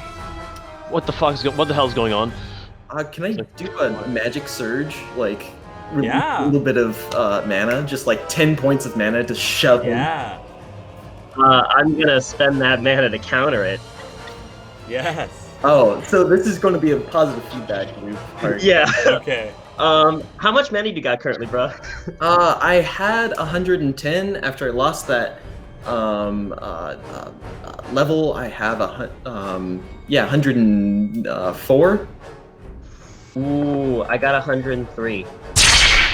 What the hell's going on? Can I do a magic surge? Like, Yeah. a little bit of mana, just like 10 points of mana to shove him. Yeah. I'm gonna spend that mana to counter it. Yes. Oh, so this is going to be a positive feedback loop. Part. Yeah. Okay. How much mana do you got currently, bro? I had 110 after I lost that level. I have 104. Ooh, I got 103.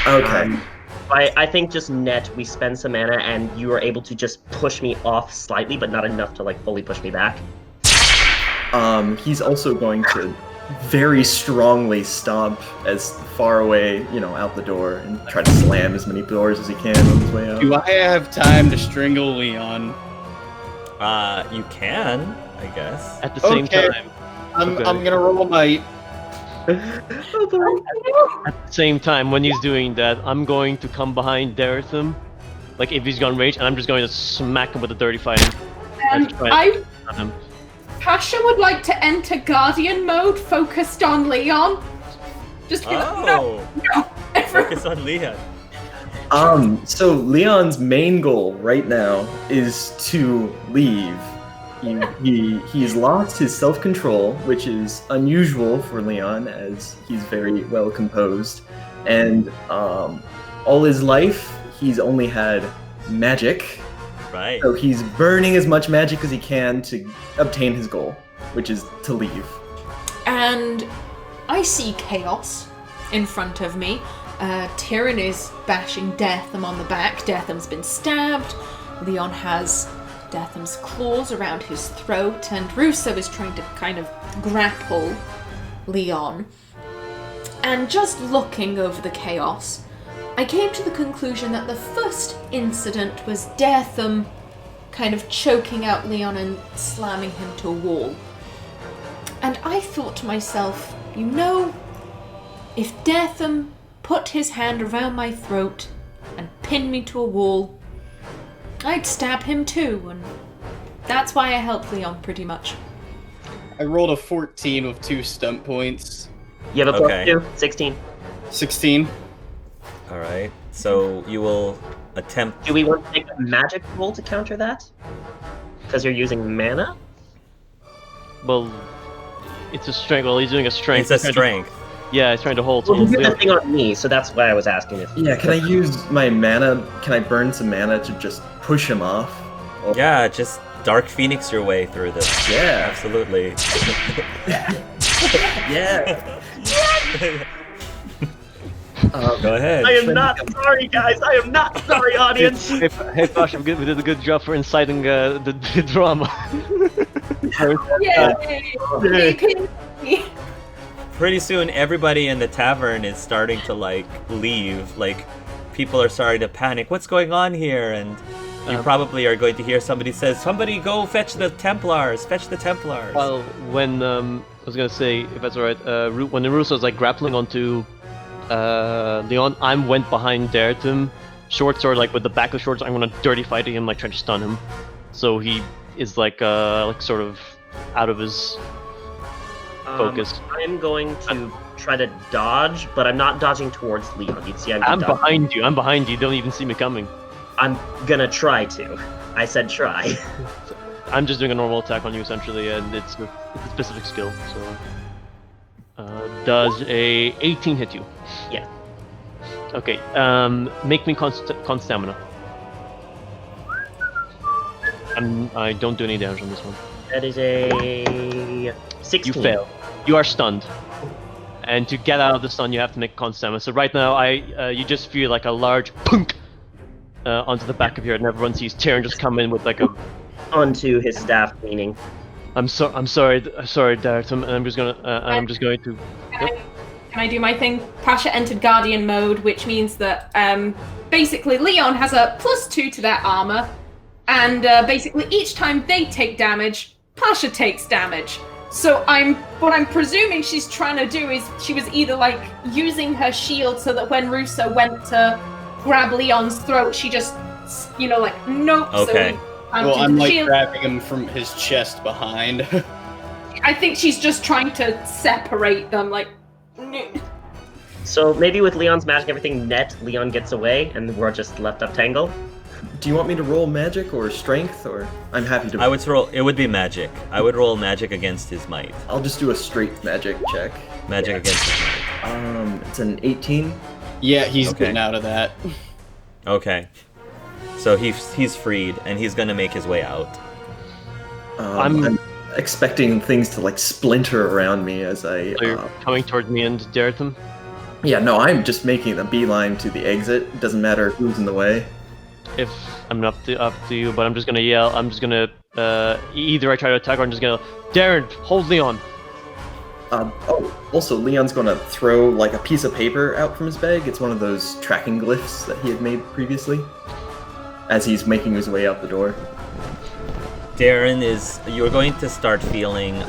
Okay. I think just net, we spend some mana, and you were able to just push me off slightly, but not enough to, like, fully push me back. He's also going to very strongly stomp as far away, out the door, and try to slam as many doors as he can on his way out. Do I have time to strangle Leon? You can, I guess. At the same Okay. time. I'm Okay. gonna roll my... At the same time, when he's doing that, I'm going to come behind Daretham, like if he's gone rage, and I'm just going to smack him with a dirty fighting. Pasha would like to enter Guardian mode, focused on Leon. Just be like, no. Focus on Leon. So Leon's main goal right now is to leave. He's lost his self-control, which is unusual for Leon, as he's very well composed. And all his life, he's only had magic. Right. So he's burning as much magic as he can to obtain his goal, which is to leave. And I see chaos in front of me. Tyrion is bashing Daretham on the back. Dartham's been stabbed. Leon has Dartham's claws around his throat, and Russo is trying to kind of grapple Leon. And just looking over the chaos, I came to the conclusion that the first incident was Daretham kind of choking out Leon and slamming him to a wall. And I thought to myself, if Dertham put his hand around my throat and pinned me to a wall, I'd stab him too, and that's why I helped Leon, pretty much. I rolled a 14 with 2 stunt points. You have a plus Okay. 2? 16. 16. All right. So you will attempt. Do we want to make a magic roll to counter that? Because you're using mana? Well, it's a strength. Well, he's doing a strength. It's a He's trying to- strength. yeah, he's trying to hold. Well, you hold did Leon. that thing on me, so that's why I was asking if... Yeah, can I use my mana? Can I burn some mana to just push him off? Oh, Yeah, just Dark Phoenix your way through this. Yeah. Absolutely. Yeah. Go ahead. I am not sorry, guys. I am not sorry, audience. Hey, Pasha, we did a good job for inciting the drama. Yay! Pretty soon, everybody in the tavern is starting to leave. Like, people are starting to panic. What's going on here? And you probably are going to hear somebody says, "Somebody go fetch the Templars! Fetch the Templars!" Well, when I was gonna say, if that's alright, when the Russo's like grappling onto Leon, I went behind Dertham, short sword, like with the back of short sword, I'm gonna dirty fight him, like trying to stun him, so he is like sort of out of his focus. I'm going to try to dodge, but I'm not dodging towards Leon. You see, I'm behind you. I'm behind you. You don't even see me coming. I'm gonna try to. I said try. I'm just doing a normal attack on you essentially, and it's a specific skill. So, does a 18 hit you? Yeah. Okay. Make me con stamina. I don't do any damage on this one. That is a 16. You fail. You are stunned. And to get out of the stun, you have to make con stamina. So right now, you just feel like a large punk onto the back of your head, and everyone sees Tyrion just come in with like a onto his staff, meaning. I'm sorry, Dartham, and I'm just going to. Can I do my thing? Pasha entered Guardian mode, which means that basically Leon has a +2 to their armor, and basically each time they take damage, Pasha takes damage. So what I'm presuming she's trying to do is she was either like using her shield so that when Russo went to grab Leon's throat, she just nope. Okay. Well, I'm like grabbing him from his chest behind. I think she's just trying to separate them, like. So maybe with Leon's magic, everything Leon gets away, and we're just left up tangled. Do you want me to roll magic or strength, or I'm happy to? I would roll. It would be magic. I would roll magic against his might. I'll just do a straight magic check. Magic against his might. It's an 18. Yeah, he's Okay. getting out of that. Okay. So he's freed, and he's gonna make his way out. I'm expecting things to like splinter around me as I. So you're coming towards me and Dartham. Yeah, no, I'm just making a beeline to the exit. It doesn't matter who's in the way. If I'm up to you, but I'm just gonna yell. I'm just gonna either I try to attack or I'm just gonna Darren, hold Leon. Also, Leon's going to throw like a piece of paper out from his bag. It's one of those tracking glyphs that he had made previously. As he's making his way out the door. Darren you're going to start feeling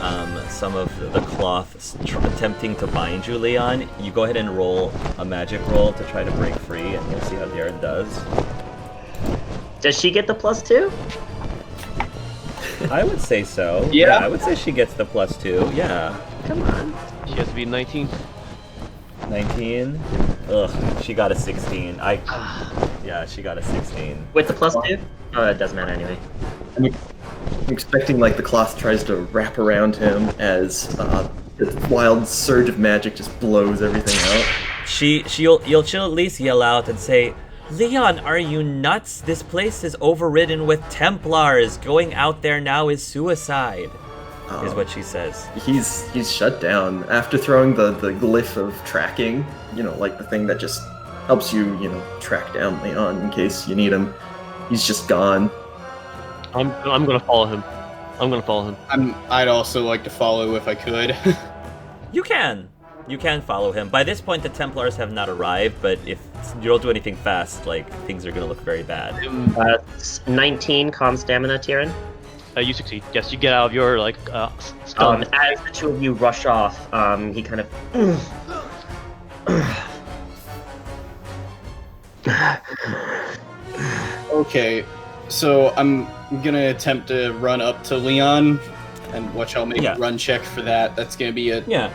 some of the cloth attempting to bind you, Leon. You go ahead and roll a magic roll to try to break free, and we'll see how Darren does. Does she get the +2? I would say so. Yeah? I would say she gets the +2. Yeah. Come on. She has to be 19. 19. Ugh, she got a 16. Yeah, she got a 16. With the +2? Oh, it doesn't matter anyway. I'm expecting like the cloth tries to wrap around him as the wild surge of magic just blows everything out. She'll at least yell out and say, "Leon, are you nuts? This place is overridden with Templars. Going out there now is suicide," is what she says. He's shut down after throwing the glyph of tracking. Like the thing that just helps you track down Leon in case you need him. He's just gone. I'm gonna follow him. I'd also like to follow if I could. You can follow him. By this point, the Templars have not arrived, but if you don't do anything fast, like, things are gonna look very bad. 19 con stamina, Tyrion. You succeed. Yes, you get out of your stun. As the two of you rush off, he kind of. Okay, so I'm gonna attempt to run up to Leon, and watch. I'll make Yeah. a run check for that. That's gonna be a. Yeah.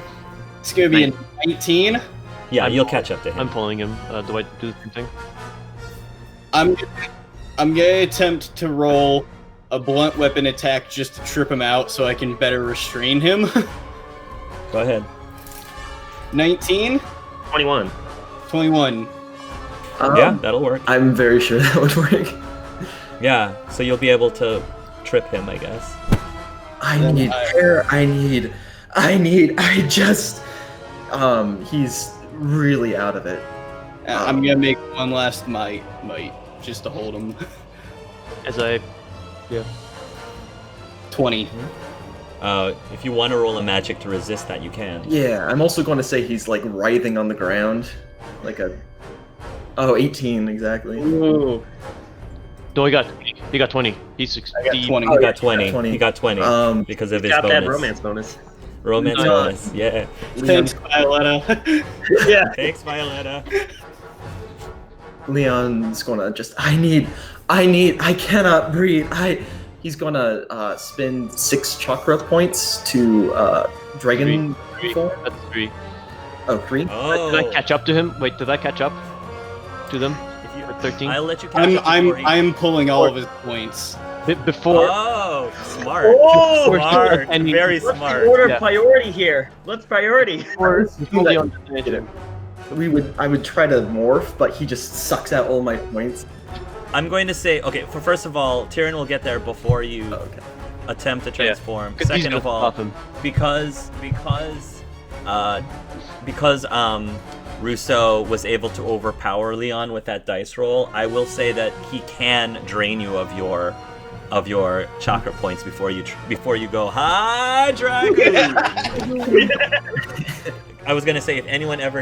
It's gonna be a 19. Yeah, you'll catch up to him. I'm pulling him. Do I do the same thing? I'm gonna attempt to roll a blunt weapon attack just to trip him out, so I can better restrain him. Go ahead. 19, 21. 21. Yeah, that'll work. I'm very sure that would work. Yeah, so you'll be able to trip him, I guess. I need prayer. He's really out of it. I'm gonna make one last might, just to hold him. As I 20. If you want to roll a magic to resist that, you can. Yeah, I'm also going to say he's like writhing on the ground, like a. Oh, 18 exactly. Ooh. No, he got 20. He's 60. I got 20. He got 20. 20. He got 20 because of his Got bonus. that romance bonus. Romance Nice. bonus, yeah. Thanks, Violetta. Yeah. Thanks, Violetta. Leon's gonna just. I cannot breathe. He's gonna spend 6 chakra points to dragon form. That's 3. Oh, 3? Oh. Did I catch up to him? Wait, did I catch up to them? If you, At 13? I'll let you catch up before he- I'm pulling all of his points. Before. Oh, smart. Oh, smart. and- Very Let's smart. order Yeah. priority here. Let's priority. Before Leon did anything. I would try to morph, but he just sucks out all my points. I'm going to say, okay, first of all, Tyrion will get there before you Oh, okay. attempt to transform. 'Cause he's Second gonna of all, stop him. because Russo was able to overpower Leon with that dice roll, I will say that he can drain you of your chakra points before you go hi dragon. I was gonna say if anyone ever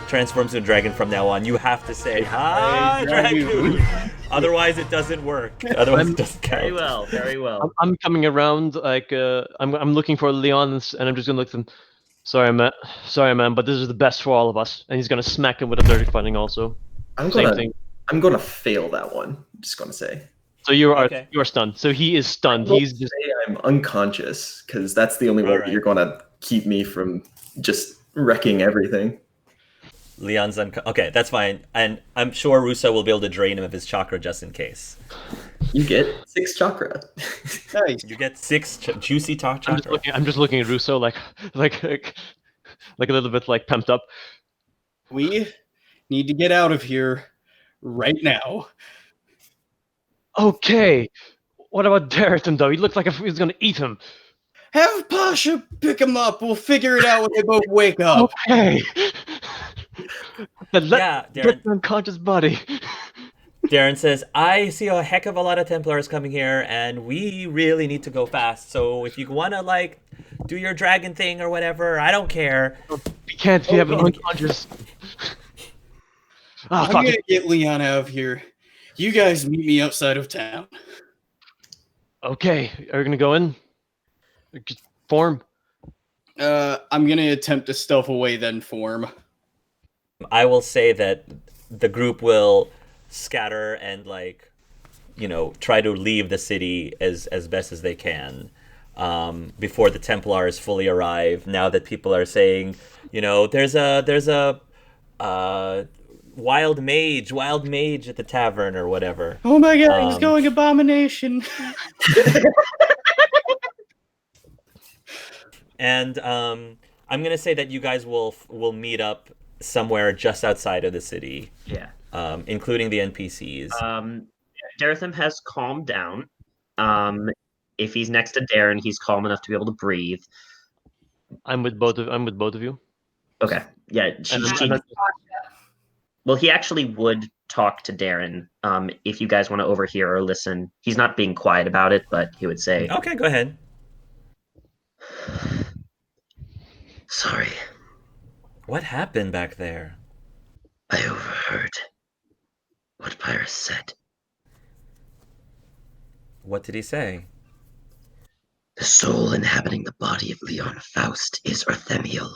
transforms to a dragon from now on, you have to say hi dragon. Otherwise, it doesn't work. Otherwise, it doesn't count. Very well. Very well. I'm coming around I'm looking for Leon and I'm just gonna look at him. Sorry, man, but this is the best for all of us. And he's gonna smack him with a dirty fighting also. I'm Same gonna thing. I'm gonna fail that one. I'm just gonna say. So you are Okay. stunned. So he is stunned. I'll He's just say I'm unconscious because that's the only way Alright. that you're gonna keep me from just wrecking everything. Leon's okay. That's fine, and I'm sure Russo will be able to drain him of his chakra just in case. You get 6 chakra. Nice. You get 6 juicy chakra. I'm just looking at Russo like a little bit like pumped up. We need to get out of here right now. Okay. What about Darrington though? He looked like he was gonna eat him. Have Pasha pick him up. We'll figure it out when they both wake up. Okay. Then Yeah, get Darren. the unconscious body. Darren says, I see a heck of a lot of Templars coming here, and we really need to go fast. So if you want to, do your dragon thing or whatever, I don't care. We can't if you have an unconscious. Ah, I'm fuck. gonna get Leon out of here. You guys meet me outside of town. Okay, are we gonna go in? Just form. I'm gonna attempt to stealth away, then form. I will say that the group will scatter and, try to leave the city as best as they can before the Templars fully arrive. Now that people are saying, there's a wild mage at the tavern or whatever. Oh my god, he's going abomination. And I'm gonna say that you guys will meet up somewhere just outside of the city, Yeah. including the NPCs. Daretham has calmed down. If he's next to Darren, he's calm enough to be able to breathe. I'm with both of you. Okay. Yeah. Well, he actually would talk to Darren if you guys want to overhear or listen. He's not being quiet about it, but he would say, Okay, go ahead. Sorry, What happened back there? I overheard what Pyrrhus said. What did he say? The soul inhabiting the body of Leon Faust is Arthemiel,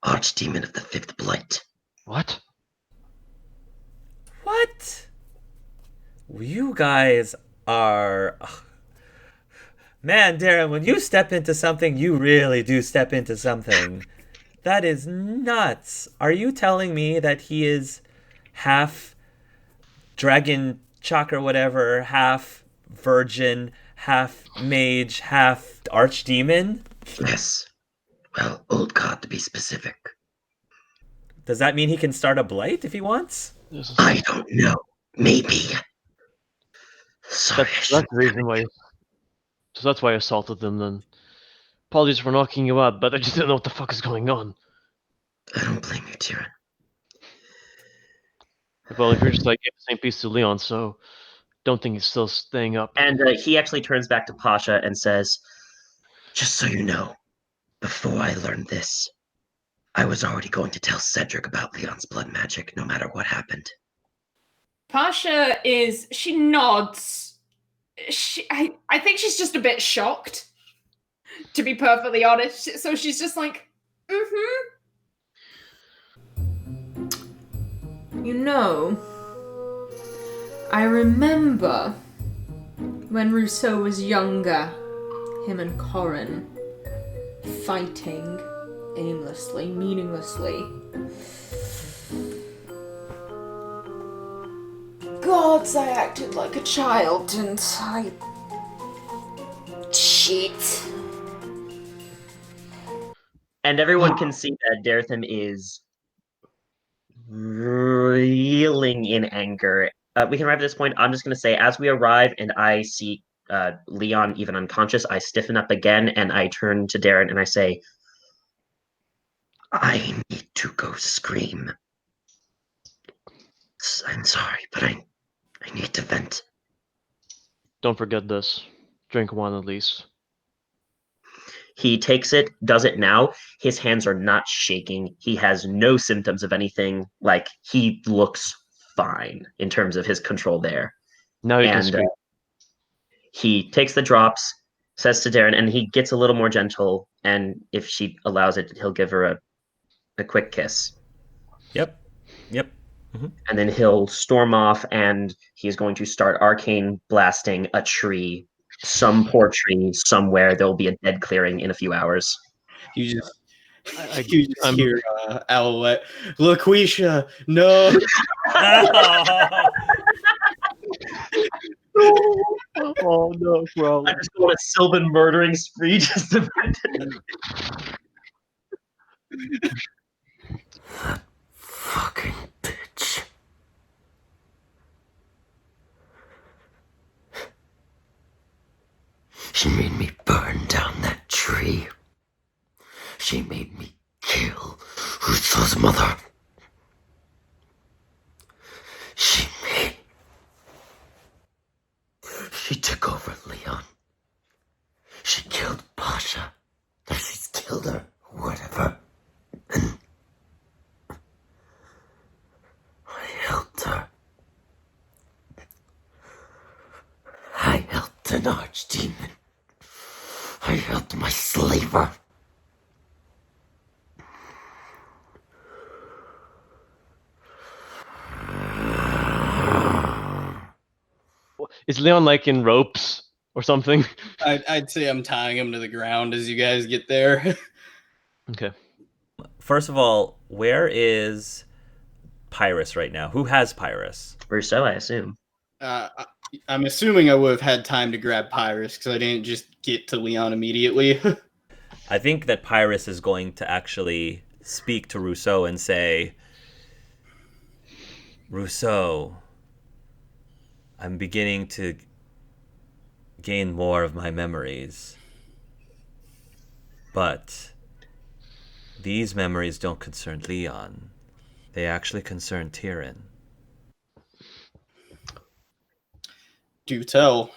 archdemon of the fifth blight. What? What? You guys are. Man, Darren, when you step into something, you really do step into something. That is nuts. Are you telling me that he is half dragon chakra, whatever, half virgin, half mage, half archdemon? Yes. Well, old god to be specific. Does that mean he can start a blight if he wants? I don't know. Maybe. Sorry, That's the reason why. So that's why I assaulted them then. Apologies for knocking you out, but I just didn't know what the fuck is going on. I don't blame you, Tyrion. Well, if you're just like gave the same piece to Leon, so don't think he's still staying up. And he actually turns back to Pasha and says, Just so you know, before I learned this, I was already going to tell Cedric about Leon's blood magic, no matter what happened. Pasha she nods. I think she's just a bit shocked, to be perfectly honest. So she's just like, mm-hmm. You know, I remember when Rousseau was younger, him and Corin fighting aimlessly, meaninglessly. Gods, I acted like a child, and I... cheat. and everyone can see that Darethim is reeling in anger. We can arrive at this point. I'm just going to say, as we arrive and I see Leon even unconscious, I stiffen up again and I turn to Darren and I say, I need to go scream. I'm sorry, but I need to vent. Don't forget this. Drink one at least. He takes it, does it now. His hands are not shaking. He has no symptoms of anything. Like, he looks fine in terms of his control there. Now you can And scream. he takes the drops, says to Darren, and he gets a little more gentle. And if she allows it, he'll give her a quick kiss. Yep. And then he'll storm off and he's going to start arcane blasting a tree. Some poor tree somewhere. There'll be a dead clearing in a few hours. You just, I- you just I'm- hear Owlette, LaQuisha, no. Oh no, bro. I just go on a Sylvan murdering spree just to Fucking bitch. She made me burn down that tree. She made me kill Rousseau's mother. She took over Leon. She killed Pasha. Now she's killed her, whatever. And I helped her. I helped an archdemon. I helped my slaver. Is Leon like in ropes or something? I'd say I'm tying him to the ground as you guys get there. Okay. First of all, where is Pyrrhus right now? Who has Pyrrhus? Rousseau, I assume. I'm assuming I would have had time to grab Pyrrhus because I didn't just get to Leon immediately. I think that Pyrrhus is going to actually speak to Rousseau and say, Rousseau, I'm beginning to gain more of my memories. But these memories don't concern Leon. They actually concern Tyrion. Do tell.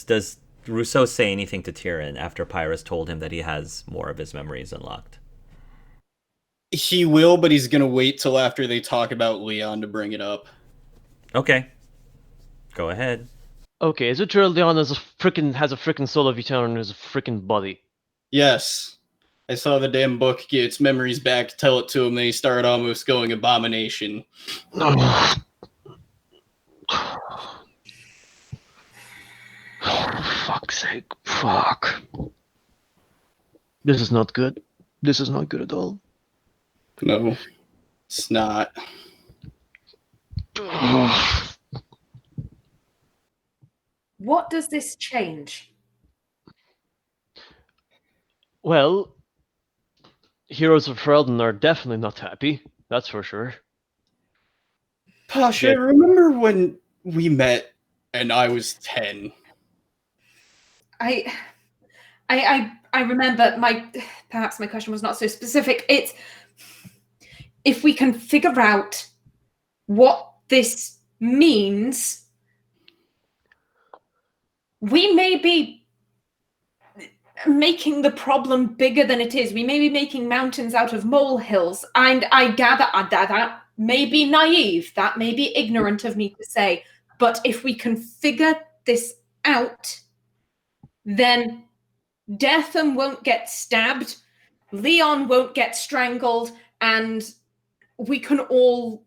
Does Rousseau say anything to Tyrion after Pyrrhus told him that he has more of his memories unlocked? He will, but he's gonna wait till after they talk about Leon to bring it up. Okay. Go ahead. Okay, is it true Leon has a freaking soul of eternity in his freaking body? Yes. I saw the damn book get its memories back, tell it to him, then he started almost going abomination. Oh, for fuck's sake. Fuck. This is not good. This is not good at all. No, it's not. What does this change? Well, heroes of Ferelden are definitely not happy. That's for sure. Pasha, Yeah. remember when we met and I was 10? I remember perhaps my question was not so specific. It's if we can figure out what this means, we may be making the problem bigger than it is. We may be making mountains out of molehills. And I gather that may be naive. That may be ignorant of me to say. But if we can figure this out, then Dertham won't get stabbed, Leon won't get strangled, and we can all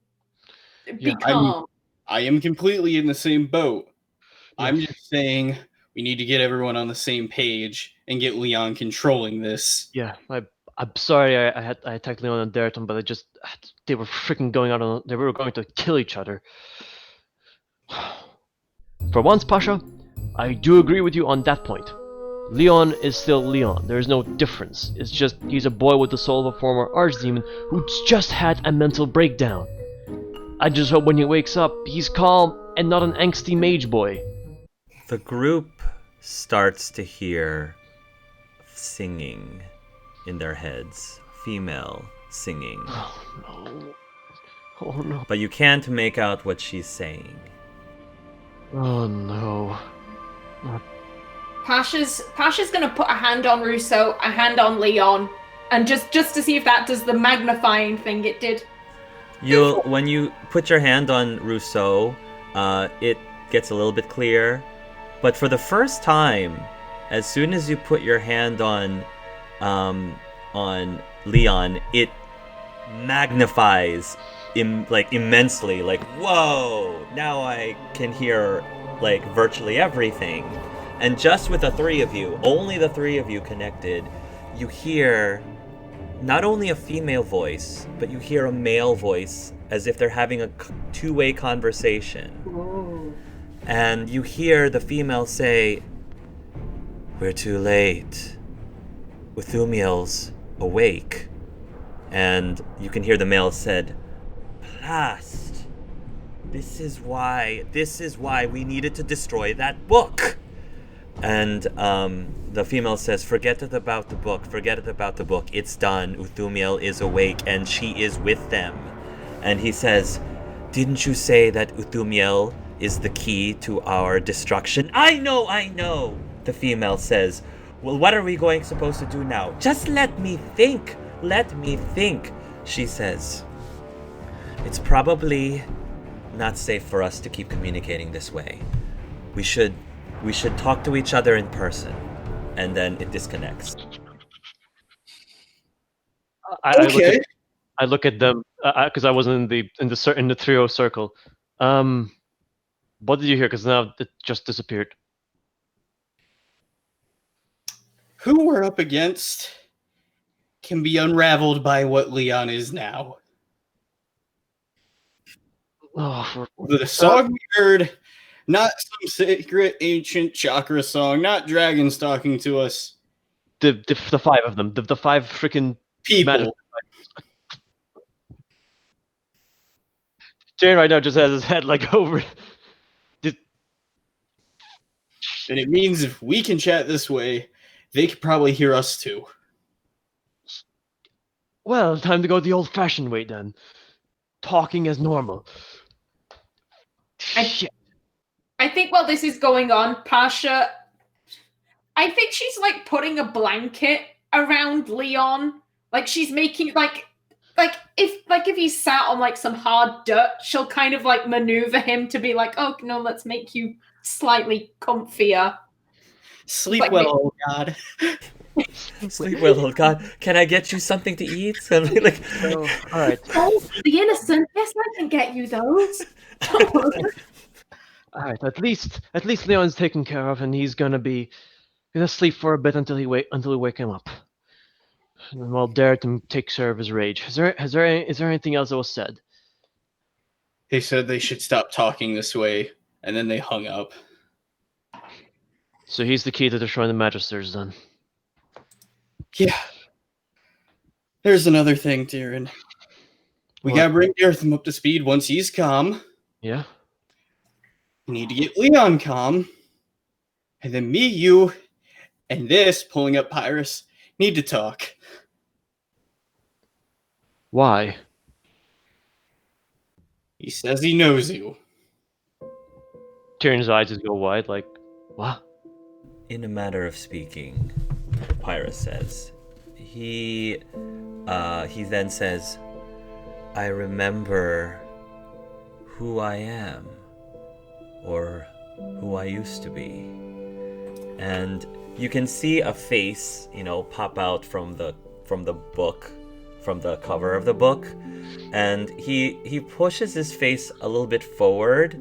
be calm. I am completely in the same boat. Yeah. I'm just saying we need to get everyone on the same page and get Leon controlling this. Yeah, I'm sorry I attacked Leon and Deraton, but they were freaking going out on, they were going to kill each other. For once, Pasha, I do agree with you on that point. Leon is still Leon. There is no difference. It's just he's a boy with the soul of a former archdemon who's just had a mental breakdown. I just hope when he wakes up, he's calm and not an angsty mage boy. The group starts to hear singing in their heads. Female singing. Oh no. Oh no. But you can't make out what she's saying. Oh no. Pasha's gonna put a hand on Rousseau, a hand on Leon, and just to see if that does the magnifying thing it did. When you put your hand on Rousseau, it gets a little bit clear. But for the first time, as soon as you put your hand on Leon, it magnifies immensely. Like, whoa! Now I can hear virtually everything. And just with the three of you, only the three of you connected, you hear not only a female voice, but you hear a male voice as if they're having a two-way conversation. Whoa. And you hear the female say, "We're too late. Uthumiel's awake." And you can hear the male said, "Blast. This is why we needed to destroy that book." And the female says, forget it about the book. It's done. Uthumiel is awake and she is with them. And he says, didn't you say that Uthumiel is the key to our destruction? I know, the female says. Well, what are we supposed to do now? Just let me think, she says. It's probably not safe for us to keep communicating this way. We should talk to each other in person. And then it disconnects. I look at them because I wasn't in the trio circle. What did you hear? Because now it just disappeared. Who we're up against can be unraveled by what Leon is now. The song we heard, not some secret ancient chakra song, not dragons talking to us. The five of them, the five freaking people. Jane right now just has his head over. And it means if we can chat this way, they could probably hear us too. Well, time to go the old-fashioned way then. Talking as normal. Shit. I think while this is going on, Pasha, I think she's putting a blanket around Leon. She's making if he's sat on some hard dirt, she'll kind of maneuver him to be oh no, let's make you slightly comfier. Sleep Like, well, oh god. Sleep well, oh God. Can I get you something to eat? Something like. So, all right, Oh, the innocent. Yes, I can get you those. Don't worry. all right. At least Leon's taken care of, and he's gonna sleep for a bit until we wake him up. And then we'll dare to take care of his rage. Is there anything else that was said? They said they should stop talking this way, and then they hung up. So he's the key to destroying the Magisters, then. Yeah. There's another thing, Tyrion. We What? gotta bring Dartham up to speed once he's calm. Yeah. We need to get Leon calm. And then me, you, and this, pulling up Pyrus, need to talk. Why? He says he knows you. Tyrion's eyes just go wide, like, what? In a matter of speaking, Pyrrhus says. He then says, I remember who I am, or who I used to be. And you can see a face, pop out from the book, from the cover of the book, and he pushes his face a little bit forward,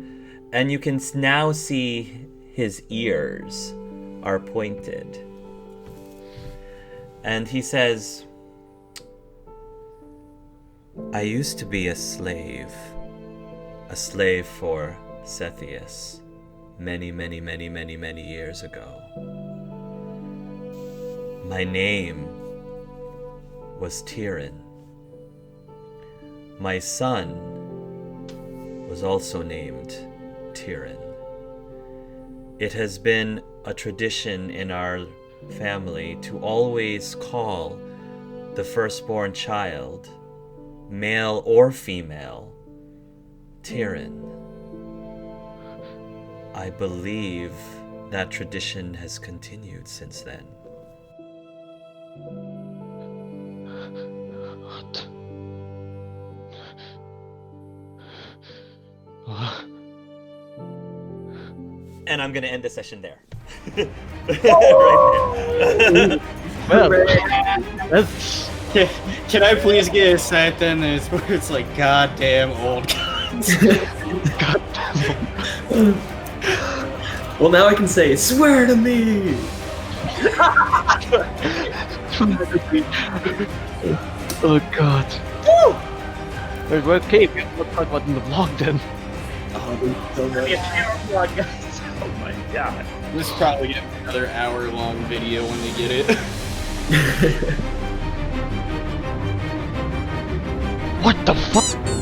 and you can now see his ears are pointed. And he says, I used to be a slave for Cepheus many, many, many, many, many years ago. My name was Tyrion. My son was also named Tyrion. It has been a tradition in our family to always call the firstborn child, male or female, Tyrion. I believe that tradition has continued since then. What? And I'm gonna end the session there. Right there. Well, that's... Can I please get a set then where it's like goddamn old guns? Well, now I can say, swear to me! Oh god. Okay, we have to talk about in the vlog then. Oh my god. This probably get another hour-long video when they get it. What the fuck?